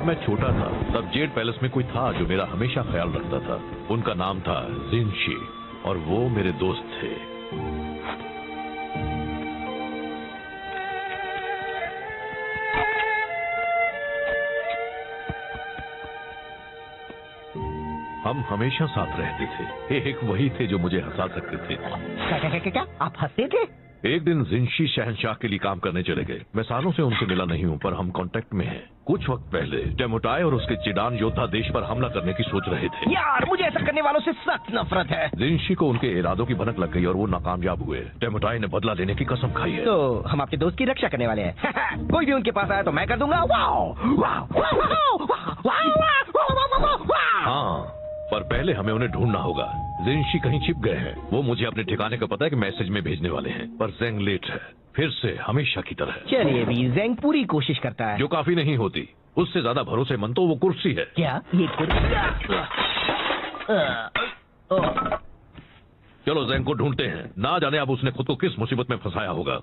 मैं छोटा था तब जेड पैलेस में कोई था जो मेरा हमेशा ख्याल रखता था। उनका नाम था जिनशी और वो मेरे दोस्त थे। हम हमेशा साथ रहते थे। एक वही थे जो मुझे हंसा सकते थे। क्या आप हंसते थे? एक दिन जिनशी शहंशाह के लिए काम करने चले गए। मैं सालों से उनसे मिला नहीं हूँ पर हम कांटेक्ट में हैं। कुछ वक्त पहले टेमुटाई और उसके चिडान योद्धा देश पर हमला करने की सोच रहे थे। यार मुझे ऐसा करने वालों से सख्त नफरत है। जिनशी को उनके इरादों की भनक लग गई और वो नाकामयाब हुए। टेमुटाई ने बदला लेने की कसम खाई है। तो हम आपके दोस्त की रक्षा करने वाले हैं। कोई भी उनके पास आया तो मैं कर दूंगा। हाँ, पर पहले हमें उन्हें ढूंढना होगा। जिनशी कहीं छिप गए हैं। वो मुझे अपने ठिकाने का पता है कि मैसेज में भेजने वाले हैं, पर जेंग लेट है फिर से हमेशा की तरह। चलिए भी, जेंग पूरी कोशिश करता है। जो काफी नहीं होती। उससे ज्यादा भरोसेमंद तो वो कुर्सी है। क्या ये चलो जेंग को ढूंढते हैं। ना जाने अब उसने खुद को किस मुसीबत में फंसाया होगा।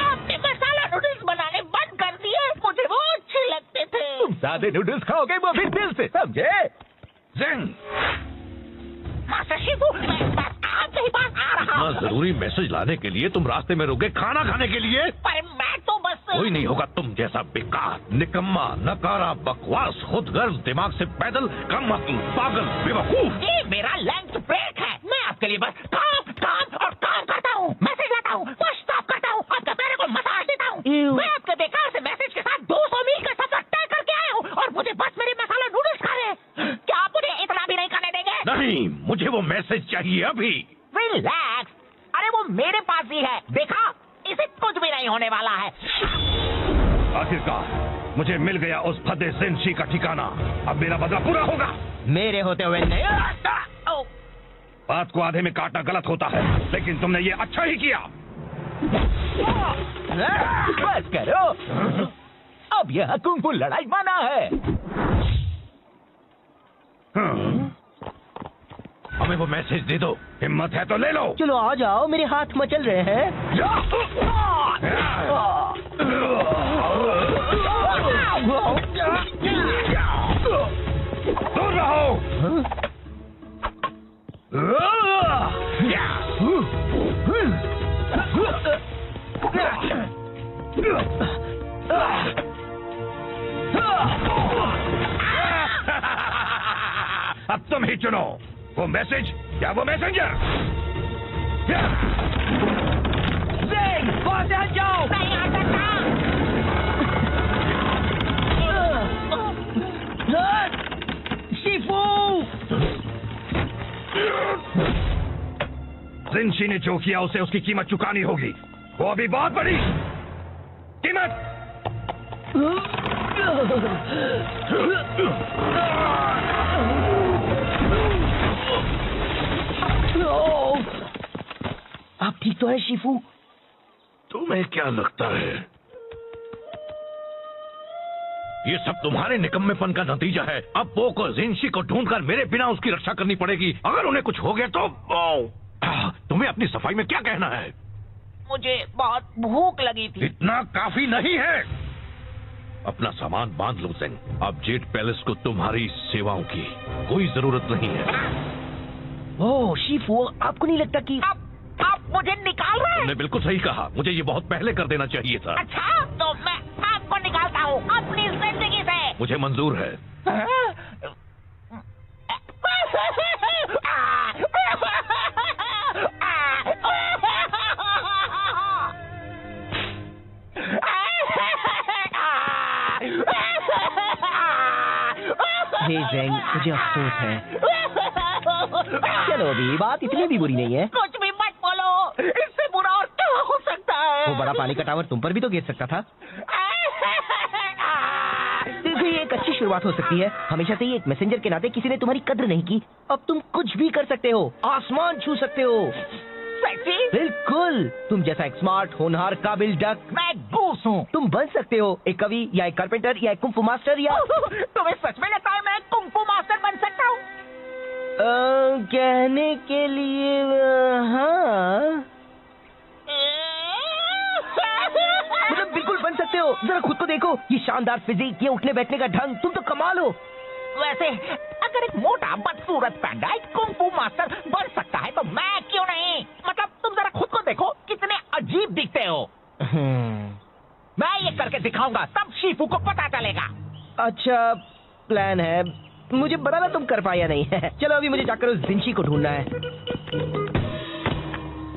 आपने मसाला नूडल्स बनाने बंद कर दिए। मुझे वो अच्छे लगते थे। तुम सादे नूडल्स खाओगे वो भी दिल से, समझे? जेंग, मास्टर शिफू, मैं बस आपके ही पास आ रहा हूँ। इतना जरूरी मैसेज लाने के लिए तुम रास्ते में रुक गए खाना खाने के लिए? पर मैं तो बस कोई नहीं होगा तुम जैसा बेकार, निकम्मा, नकारा, बकवास, खुदगर्ज, दिमाग से पैदल, कम अक्ल, पागल, बेवकूफ। ये मेरा लंच ब्रेक है। मैं आपके लिए बस काम काम और काम करता हूँ। मैसेज लाता हूँ, वॉश साफ करता हूँ, आपके पैरों को मसाज देता हूँ। मैं आपके बेकार से मैसेज के साथ 200 मील का सफर तय करके आया हूँ और मुझे बस मेरे मसाला नूडल्स खा रहे हैं। क्या आप मुझे इतना भी नहीं करने देंगे? नहीं, मुझे वो मैसेज चाहिए अभी। रिलैक्स। अरे वो मेरे पास ही है, देखा? इसे कुछ भी नहीं होने वाला है। आखिरकार मुझे मिल गया उस फदे जिनशी का ठिकाना। अब मेरा बदला पूरा होगा। मेरे होते हुए नहीं। बात को आधे में काटना गलत होता है, लेकिन तुमने ये अच्छा ही किया। बस करो, अब यह कुंग-फू लड़ाई माना है। हमें वो मैसेज दे दो। हिम्मत है तो ले लो। चलो आ जाओ, मेरे हाथ मचल रहे हैं। दूर रहो। अब तुम ही चुनो, वो मैसेज या वो मैसेंजर। जेंग, वहाँ से हट जाओ। नहीं आ सकता। शिफू! जिनशी ने जो किया उसे उसकी कीमत चुकानी होगी। वो अभी बहुत बड़ी कीमत। आप ठीक तो है शिफू? तुम्हें क्या लगता है ये सब तुम्हारे निकम्मेपन का नतीजा है? अब वो को जिनशी को ढूंढकर मेरे बिना उसकी रक्षा करनी पड़ेगी। अगर उन्हें कुछ हो गया तो तुम्हें अपनी सफाई में क्या कहना है? मुझे बहुत भूख लगी थी। इतना काफी नहीं है। अपना सामान बांध लो जेंग। अब जेड पैलेस को तुम्हारी सेवाओं की कोई जरूरत नहीं है। ओह शिफू, आपको नहीं लगता कि आप मुझे निकाल रहे हैं? तुमने बिल्कुल सही कहा। मुझे ये बहुत पहले कर देना चाहिए था। अच्छा, तो मैं आपको निकालता हूँ अपनी जिंदगी से। मुझे मंजूर है। हे जेंग, मुझे अफसोस है। चलो अभी बात इतनी भी बुरी नहीं है। कुछ भी मत बोलो, इससे बुरा और क्या हो सकता है? वो बड़ा पानी का टावर तुम पर भी तो गिर सकता था। देखो ये एक अच्छी शुरुआत हो सकती है। हमेशा से ही एक मैसेंजर के नाते किसी ने तुम्हारी कद्र नहीं की। अब तुम कुछ भी कर सकते हो, आसमान छू सकते हो। सच्ची? बिल्कुल, तुम जैसा एक स्मार्ट, होनहार, काबिल डक। मैं गूस हूँ। तुम बन सकते हो एक कवि या एक कारपेंटर या एक कुंग फू मास्टर या तुम्हें सच में लगता है मैं कुंग फू मास्टर बन सकता हूँ? कहने के लिए हाँ, मतलब बिल्कुल बन सकते सकते हो? जरा खुद को देखो, ये शानदार फिजिक, ये उठने बैठने का ढंग, तुम तो कमाल हो। वैसे अगर एक मोटा बदसूरत पैंडा एक कुंग-फू मास्टर बन सकता है तो मैं क्यों नहीं? मतलब तुम जरा खुद को देखो, कितने अजीब दिखते हो। मैं ये करके दिखाऊंगा, तब शीफू को पता चलेगा। अच्छा प्लान है, मुझे पता ना तुम कर पाया नहीं है। चलो अभी मुझे जाकर उस जिंशी को ढूंढना है।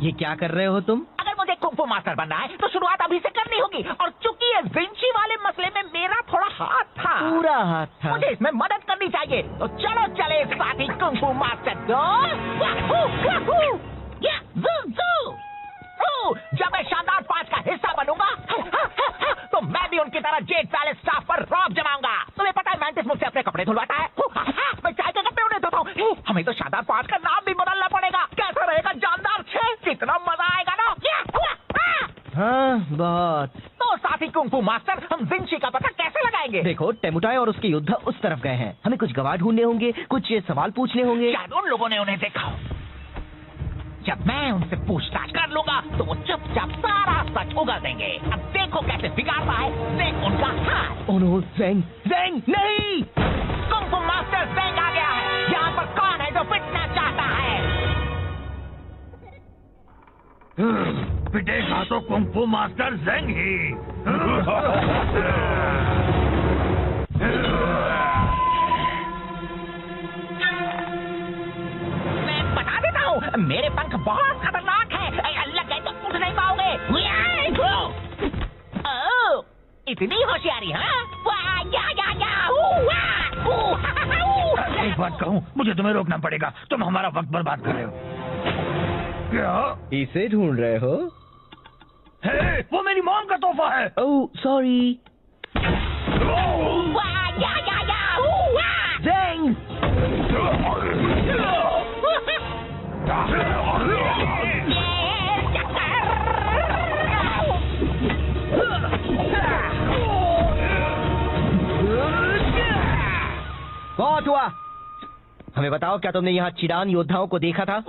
ये क्या कर रहे हो तुम? अगर मुझे कुंग-फू मास्टर बनना है तो शुरुआत अभी से करनी होगी, और चूंकि ये जिंशी वाले मसले में मेरा थोड़ा हाथ था, पूरा हाथ था। मुझे इसमें मदद करनी चाहिए। तो चलो चले साथी कुंग-फू मास्टर जब मैं शानदार 5 का हिस्सा बनूंगा तो मैं भी उनकी तरह जेट पैलेस स्टाफ पर रौब जमाऊंगा। तुम्हें पता है मैंटिस मुझसे अपने कपड़े धुलवाता है, मैं चाय के कपड़े उन्हें धोता हूँ। हमें तो शानदार 5 का नाम भी बदलना पड़ेगा। कैसा रहेगा जानदार 6? कितना मजा आएगा ना। हाँ बहुत। तो साथी कुंग-फू मास्टर, हम जिंशी का पता कैसे लगाएंगे? देखो टेमुटाई और उसके योद्धा उस तरफ गए हैं, हमें कुछ गवाह ढूंढने होंगे, कुछ सवाल पूछने होंगे। शायद उन लोगों ने उन्हें देखा। जब मैं उनसे पूछताछ कर लूंगा तो वो चुपचाप सारा सच उगल देंगे। अब देखो कैसे बिगाड़ता है ज़ेंग उनका हाथ। ओह नो, ज़ेंग, ज़ेंग नहीं! कुंग-फू मास्टर ज़ेंग आ गया है। यहाँ पर कौन है जो पिटना चाहता है? पिटेगा तो कुंग-फू मास्टर ज़ेंग ही। मैं बता देता हूँ, मेरे पंख बहुत खतरनाक है। लग गए तो उठ नहीं पाओगे। ओह, इतनी होशियारी, हाँ? एक बात कहूँ, मुझे तुम्हें रोकना पड़ेगा, तुम हमारा वक्त बर्बाद कर रहे हो। क्या इसे ढूंढ रहे हो? हे, वो मेरी मॉम का तोहफा है। Oh sorry. ज़ेंग! बहुत हुआ। हमें बताओ, क्या तुमने यहाँ चिरान योद्धाओं को देखा था?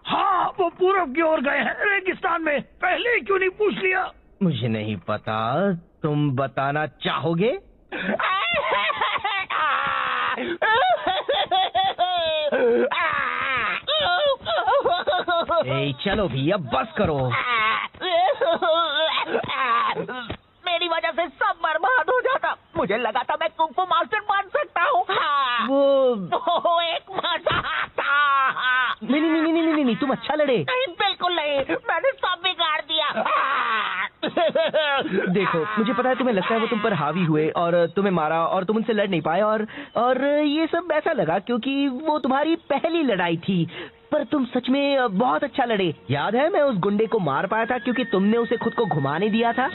हाँ, वो पूरब की ओर गए हैं, रेगिस्तान में। पहले ही क्यों नहीं पूछ लिया? मुझे नहीं पता, तुम बताना चाहोगे? ए, चलो भी अब बस करो। मेरी वजह से सब बर्बाद हो जाता। मुझे लगा था मैं कुंग-फू मास्टर बन सकता हूँ। वो एक मजाक था। नहीं, तुम अच्छा लड़े। नहीं, बिल्कुल नहीं, मैंने सब बिगाड़ दिया। देखो, मुझे पता है तुम्हें लगता है वो तुम पर हावी हुए और तुम्हें मारा और तुम उनसे लड़ नहीं पाए, और ये सब ऐसा लगा क्योंकि वो तुम्हारी पहली लड़ाई थी। पर तुम सच में बहुत अच्छा लड़े। याद है, मैं उस गुंडे को मार पाया था क्योंकि तुमने उसे खुद को घुमाने दिया था।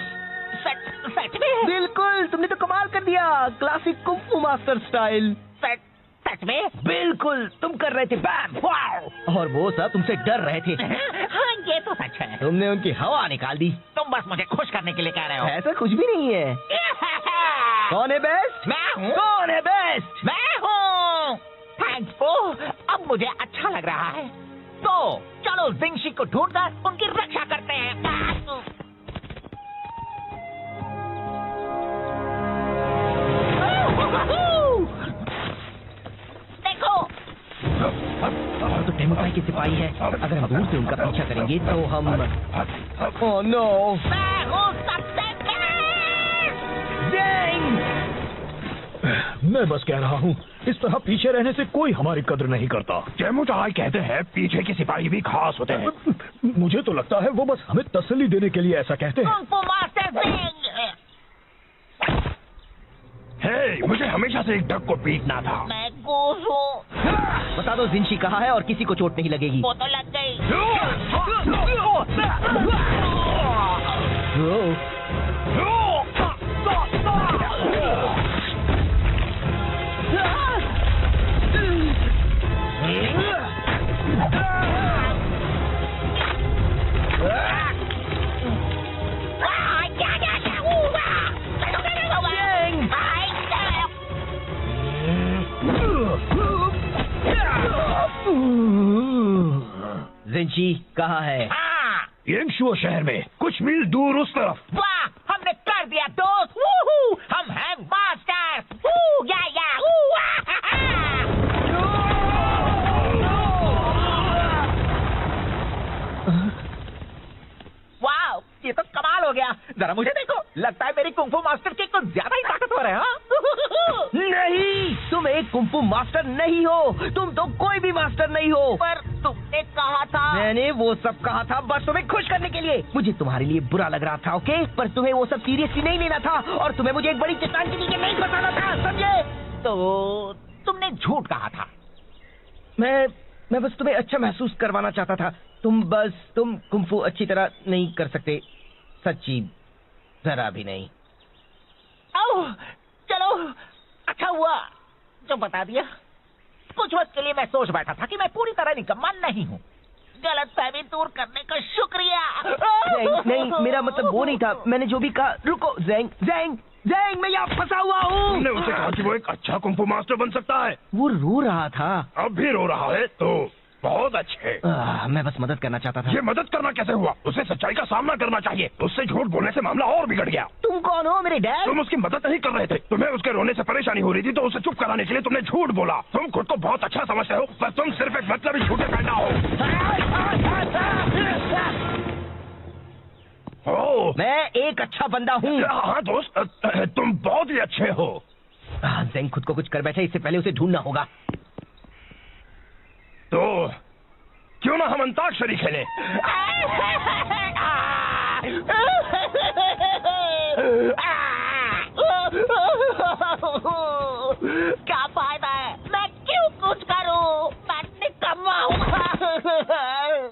सच में? बिल्कुल, तुमने तो कमाल कर दिया, क्लासिक कुंग-फू मास्टर स्टाइल। सच में? बिल्कुल, तुम कर रहे थे बैम, वाओ! और वो सब तुमसे डर रहे थे। हाँ, ये तो सच है। तुमने उनकी हवा निकाल दी। तुम बस मुझे खुश करने के लिए कह रहे हो। ऐसा कुछ भी नहीं है। कौन है बेस्ट? मैं हूँ। कौन है बेस्ट? मैं हूँ। थैंक्स पो, अब मुझे अच्छा लग रहा है। तो चलो जिंशी को ढूंढकर उनकी रक्षा करते हैं। देखो, तो टेमुटाई के सिपाही है। अगर हम दूर से उनका पीछा करेंगे तो हम ओह नो, मैं हूँ सबसे बेस्ट। मैं बस कह रहा हूँ, इस तरह पीछे रहने से कोई हमारी कद्र नहीं करता। टेमुटाई कहते हैं पीछे के सिपाही भी खास होते हैं। मुझे तो लगता है वो बस हमें तसल्ली देने के लिए ऐसा कहते हैं। Kung fu master Zeng. हे, मुझे हमेशा से एक डक को पीटना था। मैं गोश हूँ। बता दो जिंशी कहाँ है और किसी को चोट नहीं लगेगी। वो तो लग गई। जिंशी कहाँ है? हाँ, येंगशुओ शहर में कुछ मील दूर उस तरफ। वाह, हमने जरा मुझे देखो, लगता है मेरी कुंफू मास्टर की कुछ ज्यादा ही ताकतवर है। हाँ? नहीं, तुम एक कुंफू मास्टर नहीं हो, तुम तो कोई भी मास्टर नहीं हो। पर तुमने कहा था। मैंने वो सब कहा था बस तुम्हें खुश करने के लिए। मुझे तुम्हारे लिए बुरा लग रहा था, ओके, पर तुम्हें वो सब सीरियसली नहीं लेना था और तुम्हें मुझे एक बड़ी चट्टान के नीचे नहीं फंसाना था, समझे? तो तुमने झूठ कहा था। मैं बस तुम्हें अच्छा महसूस करवाना चाहता था। तुम कुंफू अच्छी तरह नहीं कर सकते, सच्ची जरा भी नहीं। आओ, चलो, अच्छा हुआ जो बता दिया। कुछ वक्त के लिए मैं सोच बैठा था कि मैं पूरी तरह निकम्मा नहीं हूँ। गलतफहमी दूर करने का शुक्रिया। नहीं, मेरा मतलब वो नहीं था। मैंने जो भी कहा, रुको ज़ैंग, मैं यहाँ फंसा हुआ हूँ। तुमने उसे कहा कि वो एक अच्छा कुंफू मास्टर बन सकता है। वो रो रहा था। अब भी रो रहा है तो बहुत अच्छे। मैं बस मदद करना चाहता था। ये मदद करना कैसे हुआ? उसे सच्चाई का सामना करना चाहिए। उससे झूठ बोलने से मामला और बिगड़ गया। तुम कौन हो, मेरे डैड? तुम उसकी मदद नहीं कर रहे थे। तुम्हें उसके रोने से परेशानी हो रही थी तो उसे चुप कराने के लिए तुमने झूठ बोला। तुम खुद को बहुत अच्छा समझते हो, पर तुम सिर्फ एक मतलबी झूठे पैदा हो। मैं एक अच्छा बंदा हूँ। हाँ दोस्त, तुम बहुत ही अच्छे हो। ज़ैंग खुद को कुछ कर बैठा, इससे पहले उसे ढूंढना होगा। तो क्यों ना हम अंताक्षरी खेलें? क्या फायदा है? मैं क्यों कुछ करूं? मैं निकम्मा हूँ।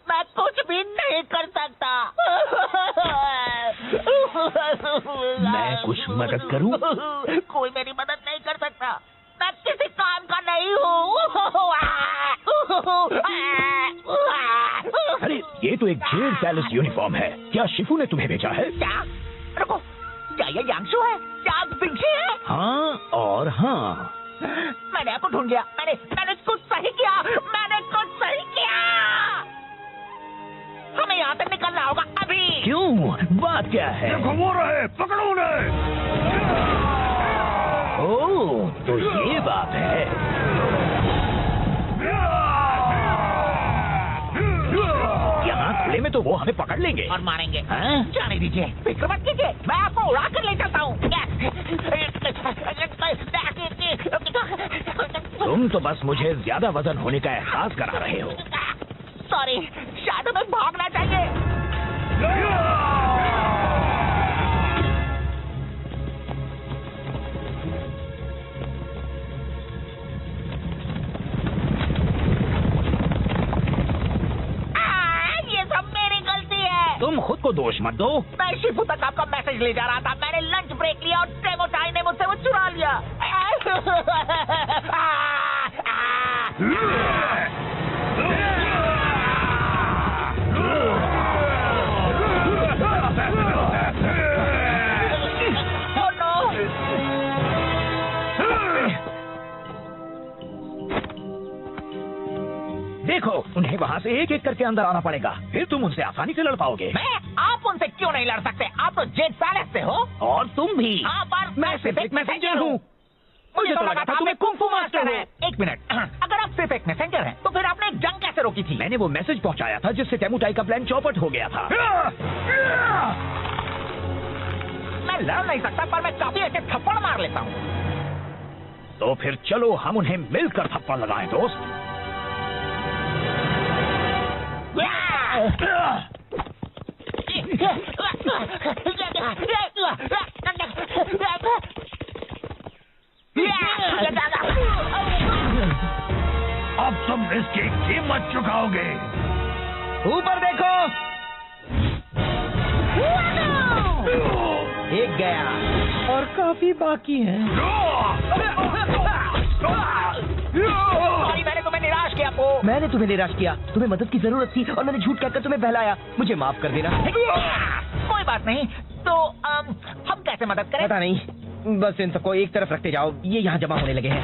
मैं कुछ भी नहीं कर सकता। मैं कुछ मदद करूं? कोई मेरी मदद नहीं कर सकता। मैं किसी काम का नहीं हूँ। अरे ये तो एक जेड पैलेस यूनिफॉर्म है। क्या शिफू ने तुम्हें भेजा है? क्या? रुको, क्या ये यांशु है? क्या विंची है? हाँ और हाँ। मैंने आपको ढूंढ लिया। मैंने कुछ सही किया। हमें यहाँ से निकलना होगा अभी। क्यों? बात क्या है? देखो वो रहे, पकड़ो उन्हें। ओह, तो ये बात है। यहाँ खुले में तो वो हमें पकड़ लेंगे और मारेंगे। हाँ? जाने दीजिए, फिक्र मत कीजिए, मैं आपको उड़ा कर ले जाता हूँ। तुम तो बस मुझे ज्यादा वजन होने का एहसास करा रहे हो। सॉरी, शायद हमें भागना चाहिए। ये सब मेरी गलती है। तुम खुद को दोष मत दो। मैं शिफू तक आपका मैसेज ले जा रहा था। मैंने लंच ब्रेक लिया और टेमोटाई ने मुझसे वो चुरा लिया। देखो, उन्हें वहाँ से एक एक करके अंदर आना पड़ेगा, फिर तुम उनसे आसानी से लड़ पाओगे। आप उनसे क्यों नहीं लड़ सकते? आप तो जेड पैलेस से हो। और तुम भी। हाँ, पर मैं सिर्फ एक मैसेंजर हूँ। मुझे तो लगा था तुम्हें कुंफू मास्टर है। एक मिनट, अगर आप सिर्फ एक मैसेंजर हैं, तो फिर आपने एक जंग कैसे रोकी थी? मैंने वो मैसेज पहुँचाया था जिससे टेमुटाई का प्लान चौपट हो गया था। मैं लड़ नहीं सकता, पर मैं काफी अच्छे थप्पड़ मार लेता हूँ। तो फिर चलो हम उन्हें मिलकर थप्पड़ लगाएं दोस्त। अब तुम इसकी कीमत चुकाओगे। ऊपर देखो, एक गया और काफी बाकी है। मैंने तुम्हें निराश किया। मैंने तुम्हें निराश किया। तुम्हें मदद की जरूरत थी और मैंने झूठ कहकर तुम्हें बहलाया। मुझे माफ कर देना। कोई बात नहीं। तो हम कैसे मदद करें? पता नहीं, बस इन सबको एक तरफ रखते जाओ। ये यहाँ जमा होने लगे हैं।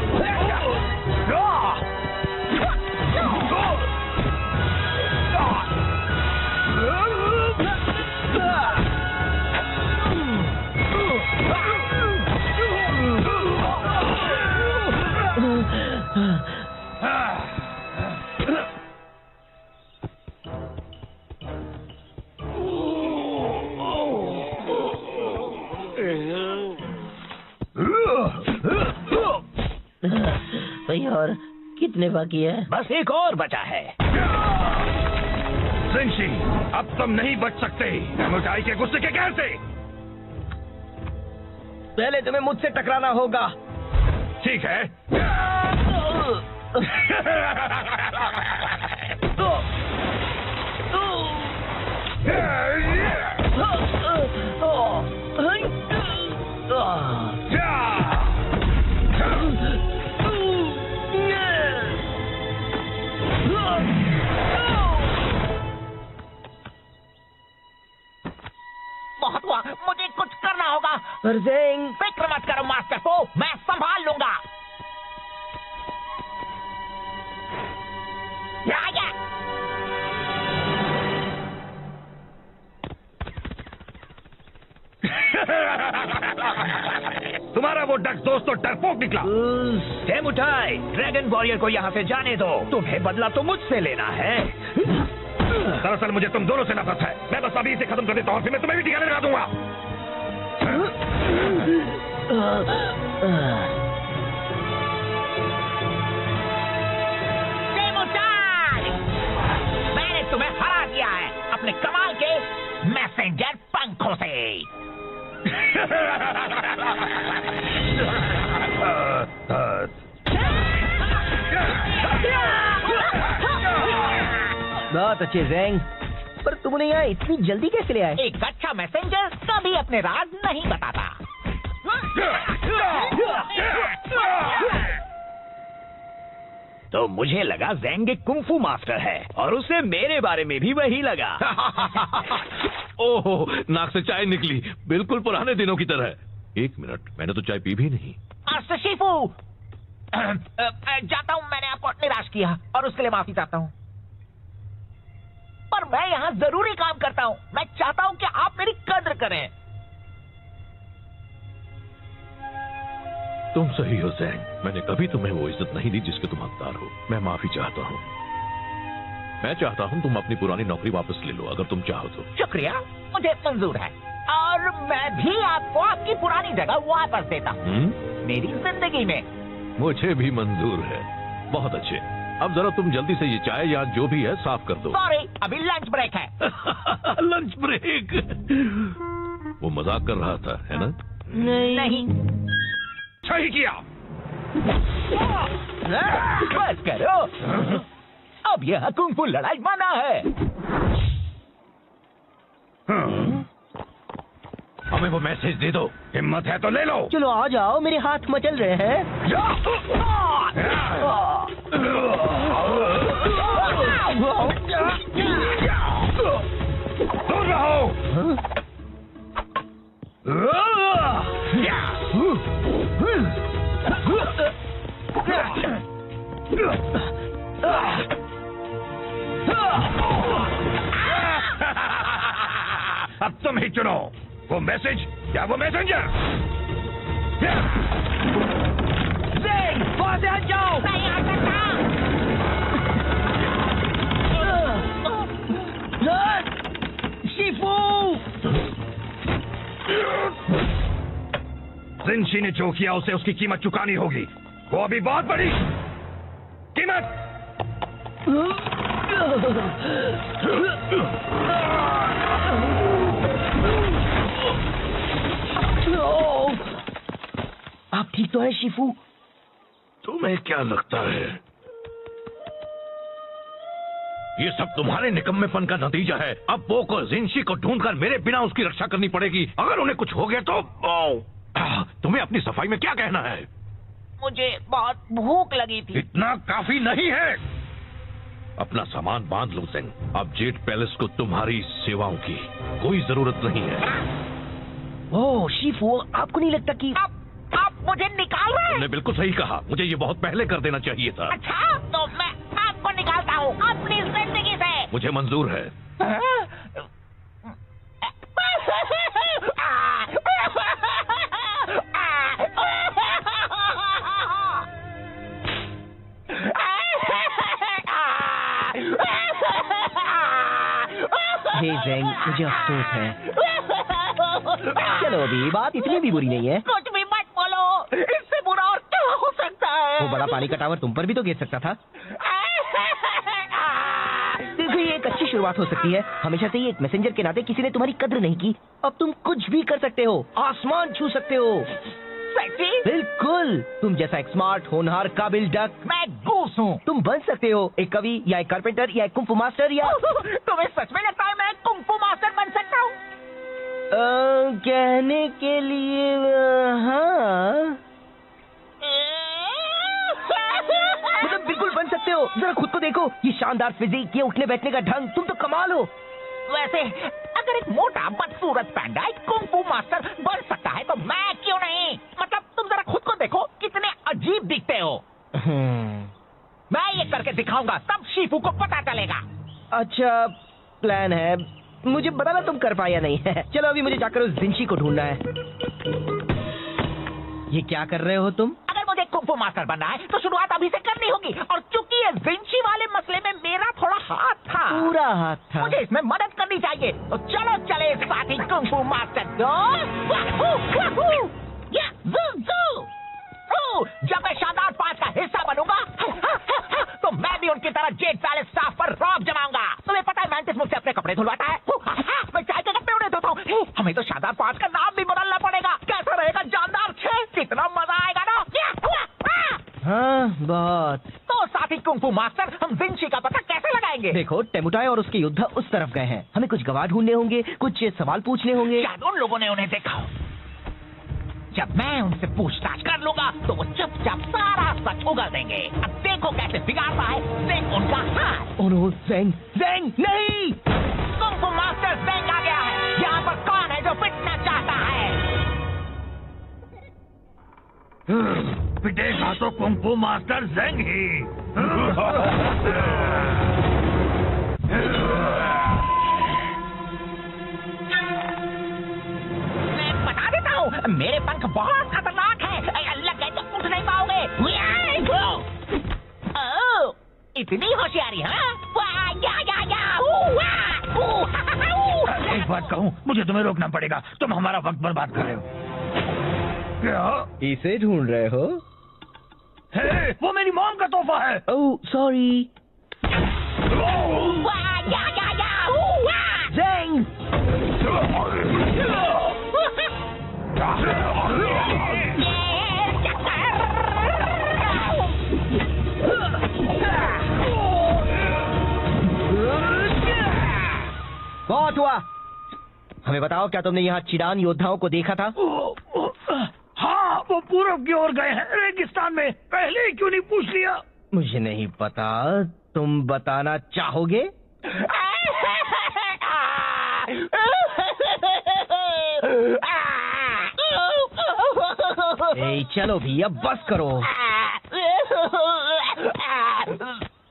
कितने बाकी है? बस एक और बचा है। जिनशी, अब तुम नहीं बच सकते एमोटाई के गुस्से के कहर से। पहले तुम्हें मुझसे टकराना होगा। ठीक है। बहुत हुआ, मुझे कुछ करना होगा। पर ज़ेंग, फिक्र मत करो मास्टर को, मैं संभाल लूंगा। तुम्हारा वो डक दोस्त तो डरपोक निकला। एमोटाई, ड्रैगन वॉरियर को यहाँ से जाने दो। तुम्हें बदला तो मुझसे लेना है। दरअसल मुझे तुम दोनों से नफरत है। मैं बस अभी इसे खत्म कर देता हूँ, फिर मैं तुम्हें भी ठिकाने लगा दूंगा। एमोटाई, मैंने तुम्हें हरा दिया है अपने कमाल के मैसेंजर पंखों से। बहुत अच्छे ज़ेंग, पर तुमने यहाँ इतनी जल्दी कैसे ले आए? एक अच्छा मैसेंजर कभी अपने राज नहीं बताता। तो मुझे लगा ज़ेंग एक कुंफू मास्टर है और उसे मेरे बारे में भी वही लगा। ओहो, नाक से चाय निकली, बिल्कुल पुराने दिनों की तरह। एक मिनट, मैंने तो चाय पी भी नहीं। शिफू, जाता हूँ, मैंने आपको निराश किया और उसके लिए माफी चाहता हूँ। पर मैं यहाँ जरूरी काम करता हूँ। मैं चाहता हूँ कि आप मेरी कद्र करें। तुम सही हो ज़ेंग, मैंने कभी तुम्हें वो इज्जत नहीं दी जिसके तुम हकदार हो। मैं माफी चाहता हूँ। मैं चाहता हूँ तुम अपनी पुरानी नौकरी वापस ले लो, अगर तुम चाहो तो। शुक्रिया, मुझे मंजूर है और मैं भी आपको आपकी पुरानी जगह वापस देता हूँ मेरी जिंदगी में। मुझे भी मंजूर है। बहुत अच्छे, अब जरा तुम जल्दी से ये चाय या जो भी है साफ कर दो। सॉरी, अभी लंच ब्रेक है। Lunch break? वो मजाक कर रहा था, है ना? नहीं। सही किया। बस करो, अब यह कुंफू लड़ाई मना है। हमें वो मैसेज दे दो। हिम्मत है तो ले लो। चलो आ जाओ, मेरे हाथ मचल रहे हैं। दूर रहो। अब तुम ही चुनो, वो मैसेज या वो मैसेंजर। वहां से हट जाओ। नहीं आ सकता। शिफू, जिनशी ने जो किया उसे उसकी कीमत चुकानी होगी। वो अभी बहुत बड़ी कीमत। आप ठीक तो है शिफू? तुम्हें क्या लगता है ये सब तुम्हारे निकम्मेपन का नतीजा है? अब पोको जिनशी को ढूंढकर मेरे बिना उसकी रक्षा करनी पड़ेगी। अगर उन्हें कुछ हो गया तो तुम्हें अपनी सफाई में क्या कहना है? मुझे बहुत भूख लगी थी। इतना काफी नहीं है। अपना सामान बांध लो ज़ेंग। अब जेड पैलेस को तुम्हारी सेवाओं की कोई जरूरत नहीं है। ओह शिफू, आपको नहीं लगता कि आप मुझे निकाल रहे हैं? तुमने बिल्कुल सही कहा, मुझे ये बहुत पहले कर देना चाहिए था। अच्छा, तो मैं आपको निकालता हूँ अपनी जिंदगी से। मुझे मंजूर है। हे ज़ेंग, मुझे अफसोस है। चलो अभी बात इतनी भी बुरी नहीं है। कुछ भी मत बोलो, इससे बुरा और क्या हो सकता है? वो बड़ा पानी का टावर तुम पर भी तो गिर सकता था। शुरुआत हो सकती है। हमेशा से ही एक मैसेंजर के नाते किसी ने तुम्हारी कद्र नहीं की। अब तुम कुछ भी कर सकते हो, आसमान छू सकते हो। सेक्सी? बिल्कुल, तुम जैसा एक स्मार्ट, होनहार, काबिल डक। मैं गूस हूँ। तुम बन सकते हो एक कवि या एक कारपेंटर या एक कुंफू मास्टर या तुम्हें सच में लगता है मैं कुंफू मास्टर बन सकता हूँ? कहने के लिए हाँ, मतलब बिल्कुल बन सकते हो। जरा खुद को देखो, ये शानदार फिजिक, ये उठने बैठने का ढंग, तुम तो कमाल हो। वैसे अगर एक मोटा बदसूरत पैंडा एक कुंफू मास्टर बन सकता है तो मैं क्यों नहीं? मतलब तुम जरा खुद को देखो, कितने अजीब दिखते हो। मैं ये करके दिखाऊंगा, तब शीफू को पता चलेगा। अच्छा प्लान है, मुझे बताना तुम कर पाया नहीं है। चलो अभी मुझे जाकर उस जिंशी को ढूंढना है। ये क्या कर रहे हो तुम? अगर मुझे कुंफू मास्टर बनना है तो शुरुआत अभी से करनी होगी, और चूंकि ये जिंशी वाले मसले में मेरा थोड़ा हाथ था, पूरा हाथ था। मुझे इसमें मदद करनी चाहिए। तो चलो चले साथी कुंफू मास्टर। जब मैं शानदार 5 का हिस्सा बनूंगा तो मैं भी उनकी तरह जेट पैलेस स्टाफ पर रौब जमाऊंगा। तुम्हें पता है मैंटिस मुझसे अपने कपड़े धुलवाता है, मैं चाय के कपड़े उन्हें धोता हूँ। हमें तो शानदार 5 का नाम भी बदलना पड़ेगा। कैसा रहेगा जानदार 6? कितना मजा आएगा ना। हाँ बहुत। तो साथी कुंफू मास्टर, हम जिंशी का पता कैसे लगाएंगे? देखो टेमुटाई और उसके योद्धा उस तरफ गए हैं। हमें कुछ गवाह ढूंढने होंगे, कुछ सवाल पूछने होंगे। शायद उन लोगों ने उन्हें देखा हो। जब मैं उनसे पूछताछ कर लूंगा तो वो चुपचाप सारा सच उगल देंगे। अब देखो कैसे बिगाड़ता है ज़ेंग उनका हाथ। ओह नो, ज़ेंग, ज़ेंग नहीं! कुंफू मास्टर ज़ेंग आ गया है। यहाँ पर कौन है जो पिटना चाहता है? पिटेगा तो कुंफू मास्टर ज़ेंग ही। मैं बता देता हूँ, मेरे पंख बहुत खतरनाक हैं। लग गए तो उठ नहीं पाओगे। ओह, इतनी होशियारी, हाँ? एक बात कहूँ, मुझे तुम्हें रोकना पड़ेगा। तुम हमारा वक्त बर्बाद कर रहे हो। क्या? इसे ढूंढ रहे हो? हे, वो मेरी मॉम का तोहफा है। Oh sorry. ज़ेंग! बहुत हुआ। हमें बताओ, क्या तुमने यहाँ चिडान योद्धाओं को देखा था? हाँ, वो पूरब की ओर गए हैं, रेगिस्तान में। पहले ही क्यों नहीं पूछ लिया? मुझे नहीं पता, तुम बताना चाहोगे? ए, चलो भी, अब बस करो।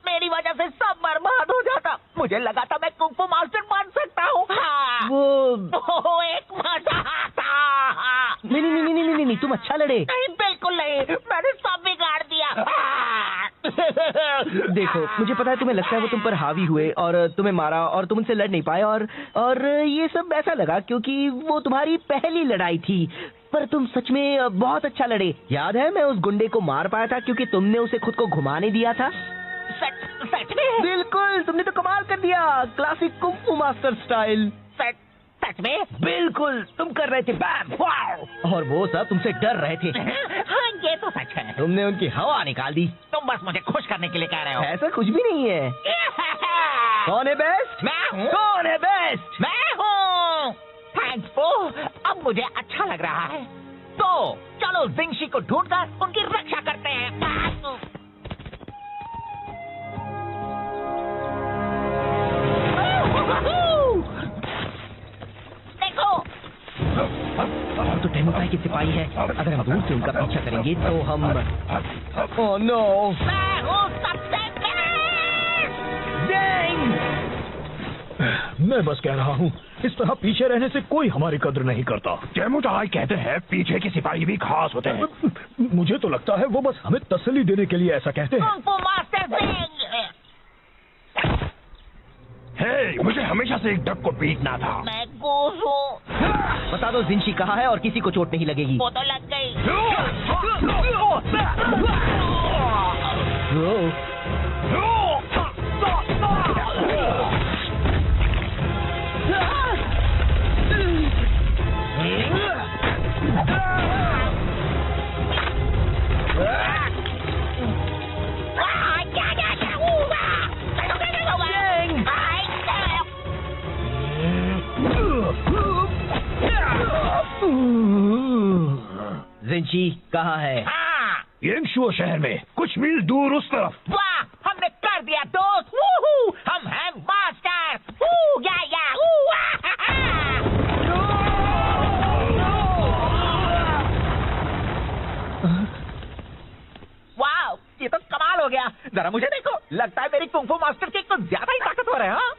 मेरी वजह से सब बर्बाद हो जाता। मुझे लगा था मैं कुंफू मास्टर बन सकता हूँ। वो एक मजा था। नहीं, तुम अच्छा लड़े। नहीं, बिल्कुल नहीं, मैंने सब बिगाड़ दिया। देखो, मुझे पता है तुम्हें लगता है वो तुम पर हावी हुए और तुम्हें मारा और तुम उनसे लड़ नहीं पाए, और ये सब ऐसा लगा क्योंकि वो तुम्हारी पहली लड़ाई थी। पर तुम सच में बहुत अच्छा लड़े। याद है मैं उस गुंडे को मार पाया था क्योंकि तुमने उसे खुद को घुमाने दिया था। सच में? बिल्कुल, तुमने तो कमाल कर दिया, क्लासिक कुंफू मास्टर स्टाइल। सच में? बिल्कुल, तुम कर रहे थे बैम, वाव! और वो सब तुमसे डर रहे थे। हाँ, ये तो सच है। तुमने उनकी हवा निकाल दी। तुम बस मुझे खुश करने के लिए कह रहे हो। ऐसा कुछ भी नहीं है। कौन है बेस्ट? मैं हूँ। कौन है बेस्ट? मैं हूँ। थैंक्स बो, अब मुझे अच्छा लग रहा है। तो चलो जिंशी को ढूंढकर उनकी रक्षा करते हैं। देखो, तो टेमुटाई के सिपाही है। अगर हम दूर से उनका पीछा करेंगे तो हम ओह नो, मैं हूँ सबसे बेस्ट। मैं बस कह रहा हूँ, इस तरह पीछे रहने से कोई हमारी कद्र नहीं करता। टेमुटाई कहते हैं पीछे के सिपाही भी खास होते हैं। मुझे तो लगता है वो बस हमें तसल्ली देने के लिए ऐसा कहते हैं। Kung fu master Zeng. हे, मुझे हमेशा से एक डक को पीटना था। मैं गूस हूँ। बता दो जिंशी कहाँ है और किसी को चोट नहीं लगेगी। वो तो लग गई। रिंची कहाँ है? हाँ, येंगशुओ शहर में कुछ मील दूर उस तरफ। वाह, हमने कर दिया दोस्त। वूहू, हम हैं मास्टर। वू, या, वू, हा, वाह, ये तो कमाल हो गया। जरा मुझे देखो, लगता है मेरी कुंफू मास्टर की कुछ ज्यादा ही ताकतवर है। हाँ?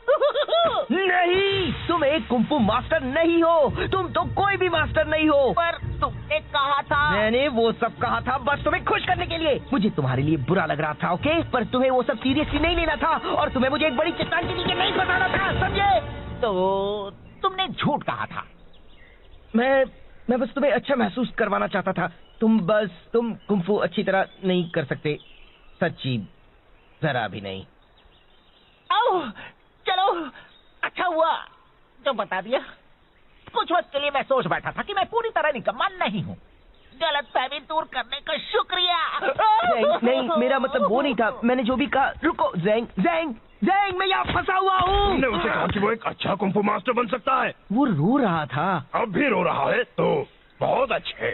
नहीं, तुम एक कुंफू मास्टर नहीं हो। तुम तो कोई भी मास्टर नहीं हो। पर तुमने कहा था। मैंने वो सब कहा था बस तुम्हें खुश करने के लिए। मुझे तुम्हारे लिए बुरा लग रहा था, ओके? पर तुम्हें वो सब सीरियसली नहीं लेना था और तुम्हें मुझे एक बड़ी चट्टान के नीचे नहीं फंसाना था, समझे? तो तुमने झूठ कहा था। मैं बस तुम्हें अच्छा महसूस करवाना चाहता था। तुम कुंफू अच्छी तरह नहीं कर सकते, सच्ची, जरा भी नहीं। ओह, चलो, अच्छा हुआ जो बता दिया। कुछ वक्त के लिए मैं सोच बैठा था कि मैं पूरी तरह निकम्मा नहीं हूँ। गलतफहमी दूर करने का शुक्रिया। नहीं, मेरा मतलब वो नहीं था। मैंने जो भी कहा। रुको, ज़ैंग, मैं यहाँ फंसा हुआ हूँ। तुमने उसे कहा कि वो एक अच्छा कुंफू मास्टर बन सकता है। वो रो रहा था। अब भी रो रहा है तो बहुत अच्छे।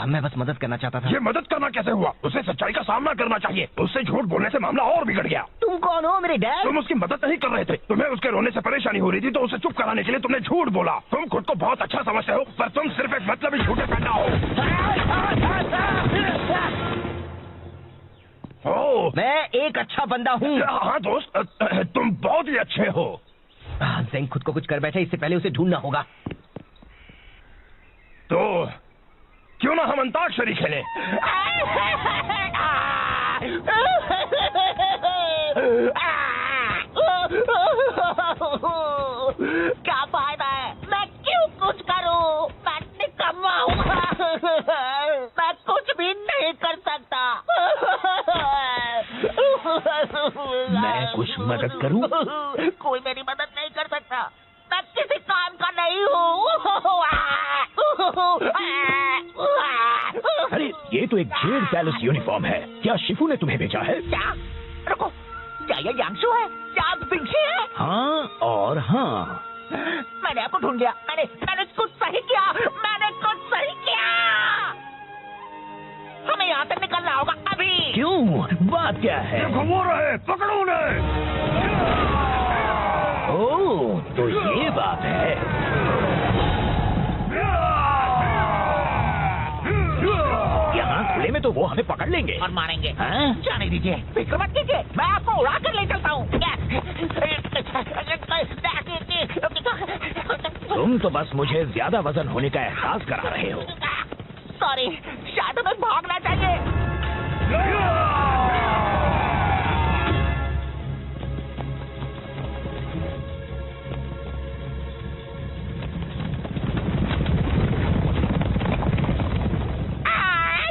मैं बस मदद करना चाहता था। ये मदद करना कैसे हुआ? उसे सच्चाई का सामना करना चाहिए। उससे झूठ बोलने से मामला और बिगड़ गया। तुम कौन हो, मेरे डैड? तुम उसकी मदद नहीं कर रहे थे। तुम्हें उसके रोने से परेशानी हो रही थी तो उसे चुप कराने के लिए तुमने झूठ बोला। तुम खुद को बहुत अच्छा समझते हो पर तुम सिर्फ एक मतलबी झूठे पैदा हो। मैं एक अच्छा बंदा हूँ। हाँ दोस्त, तुम बहुत ही अच्छे हो। ज़ैंग खुद को कुछ कर बैठा, इससे पहले उसे ढूंढना होगा। तो क्यों ना हम अंताक्षरी खेलें? क्या फायदा है? मैं क्यों कुछ करूं? मैं निकम्मा हूँ। मैं कुछ भी नहीं कर सकता। मैं कुछ मदद करूं? कोई मेरी मदद नहीं कर सकता। मैं किसी काम का नहीं हूँ। अरे ये तो एक जेड पैलेस यूनिफॉर्म है। क्या शिफू ने तुम्हें भेजा है? क्या? रुको, क्या ये यांगशु है? क्या आप विंशी है? हाँ और हाँ। मैंने आपको ढूंढ लिया। मैंने कुछ सही किया। हमें यहाँ से निकलना होगा अभी। क्यों? बात क्या है? देखो वो रहे, पकड़ो उन्हें। ओह, तो ये बात है। यहाँ खुले में तो वो हमें पकड़ लेंगे और मारेंगे। जाने दीजिए, फिक्र मत कीजिए, मैं आपको उड़ा कर ले चलता हूँ। तुम तो बस मुझे ज्यादा वजन होने का एहसास करा रहे हो। सॉरी, शायद हमें भागना चाहिए।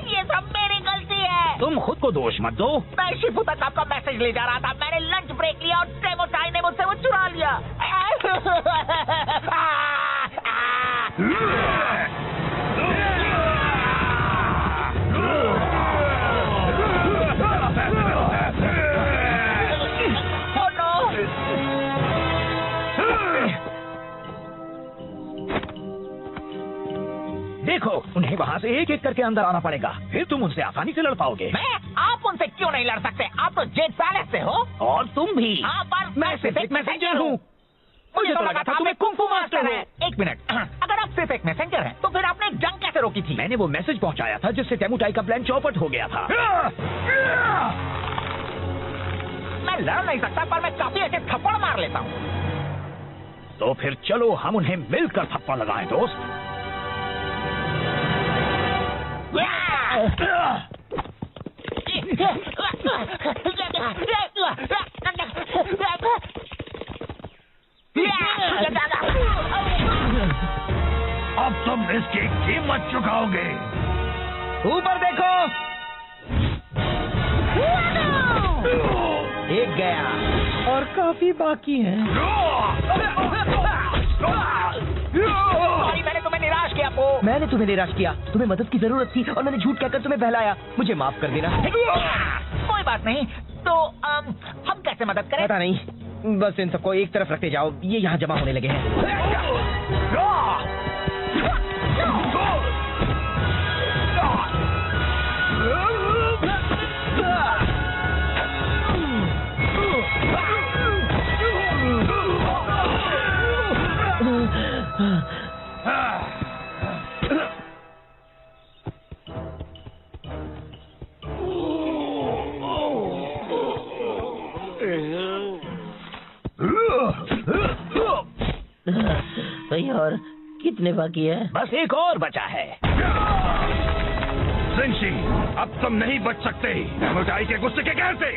ये सब मेरी गलती है। तुम खुद को दोष मत दो। मैं शिफू तक आपका मैसेज ले जा रहा था। मैंने लंच ब्रेक लिया और डेमो चाय ने मुझसे वो चुरा लिया। देखो, उन्हें वहाँ से एक एक करके अंदर आना पड़ेगा, फिर तुम उनसे आसानी से लड़ पाओगे। आप उनसे क्यों नहीं लड़ सकते? आप तो जेड पैलेस से हो। और तुम भी। हाँ, पर मैं सिर्फ एक मैसेंजर हूँ। मुझे तो लगा था तुम्हें कुंफू मास्टर है। एक मिनट, अगर आप सिर्फ एक मैसेंजर हैं, तो फिर आपने जंग कैसे रोकी थी? मैंने वो मैसेज पहुँचाया था जिससे तेमुटाई का प्लान चौपट हो गया था। मैं लड़ नहीं सकता, पर मैं काफी अच्छे थप्पड़ मार लेता हूँ। तो फिर चलो हम उन्हें मिलकर थप्पड़ लगाएं, दोस्त। अब तुम इसकी कीमत चुकाओगे। ऊपर देखो। एक गया और काफी बाकी है। सॉरी, मैंने तुम्हें निराश किया। मैंने तुम्हें निराश किया। तुम्हें मदद की जरूरत थी और मैंने झूठ कहकर तुम्हें बहलाया। मुझे माफ कर देना। कोई बात नहीं। तो हम कैसे मदद करें? पता नहीं, बस इन सबको एक तरफ रखते जाओ। ये यहाँ जमा होने लगे हैं। भाई और कितने बाकी है? बस एक और बचा है। जिनशी, अब तुम नहीं बच सकते डेमोटाई के गुस्से के कहर से।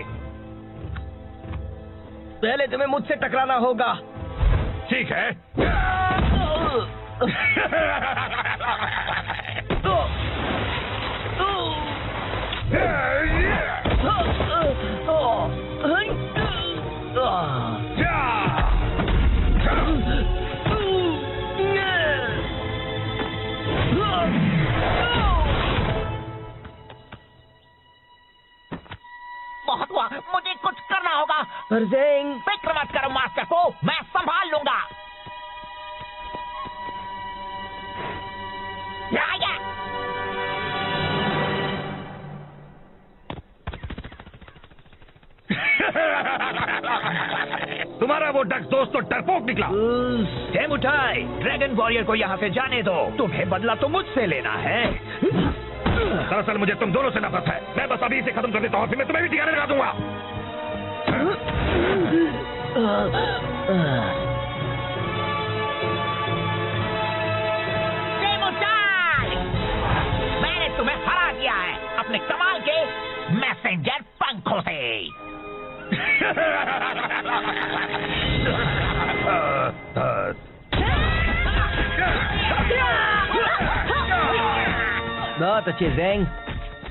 पहले तुम्हें मुझसे टकराना होगा। ठीक है। बहुत हुआ, मुझे कुछ करना होगा। पर ज़ेंग, फिक्र मत करो मास्टर को, मैं संभाल लूंगा। तुम्हारा वो डक दोस्त तो डरपोक निकला। डेमोटाई, ड्रैगन वॉरियर को यहाँ से जाने दो। तुम्हें बदला तो मुझसे लेना है। दरअसल मुझे तुम दोनों से नफरत है। मैं बस अभी इसे खत्म कर देता हूँ, फिर मैं तुम्हें भी ठिकाने लगा दूंगा। डेमोटाई, मैंने तुम्हें हरा दिया है अपने कमाल के मैसेंजर पंखों से। बहुत अच्छे ज़ेंग,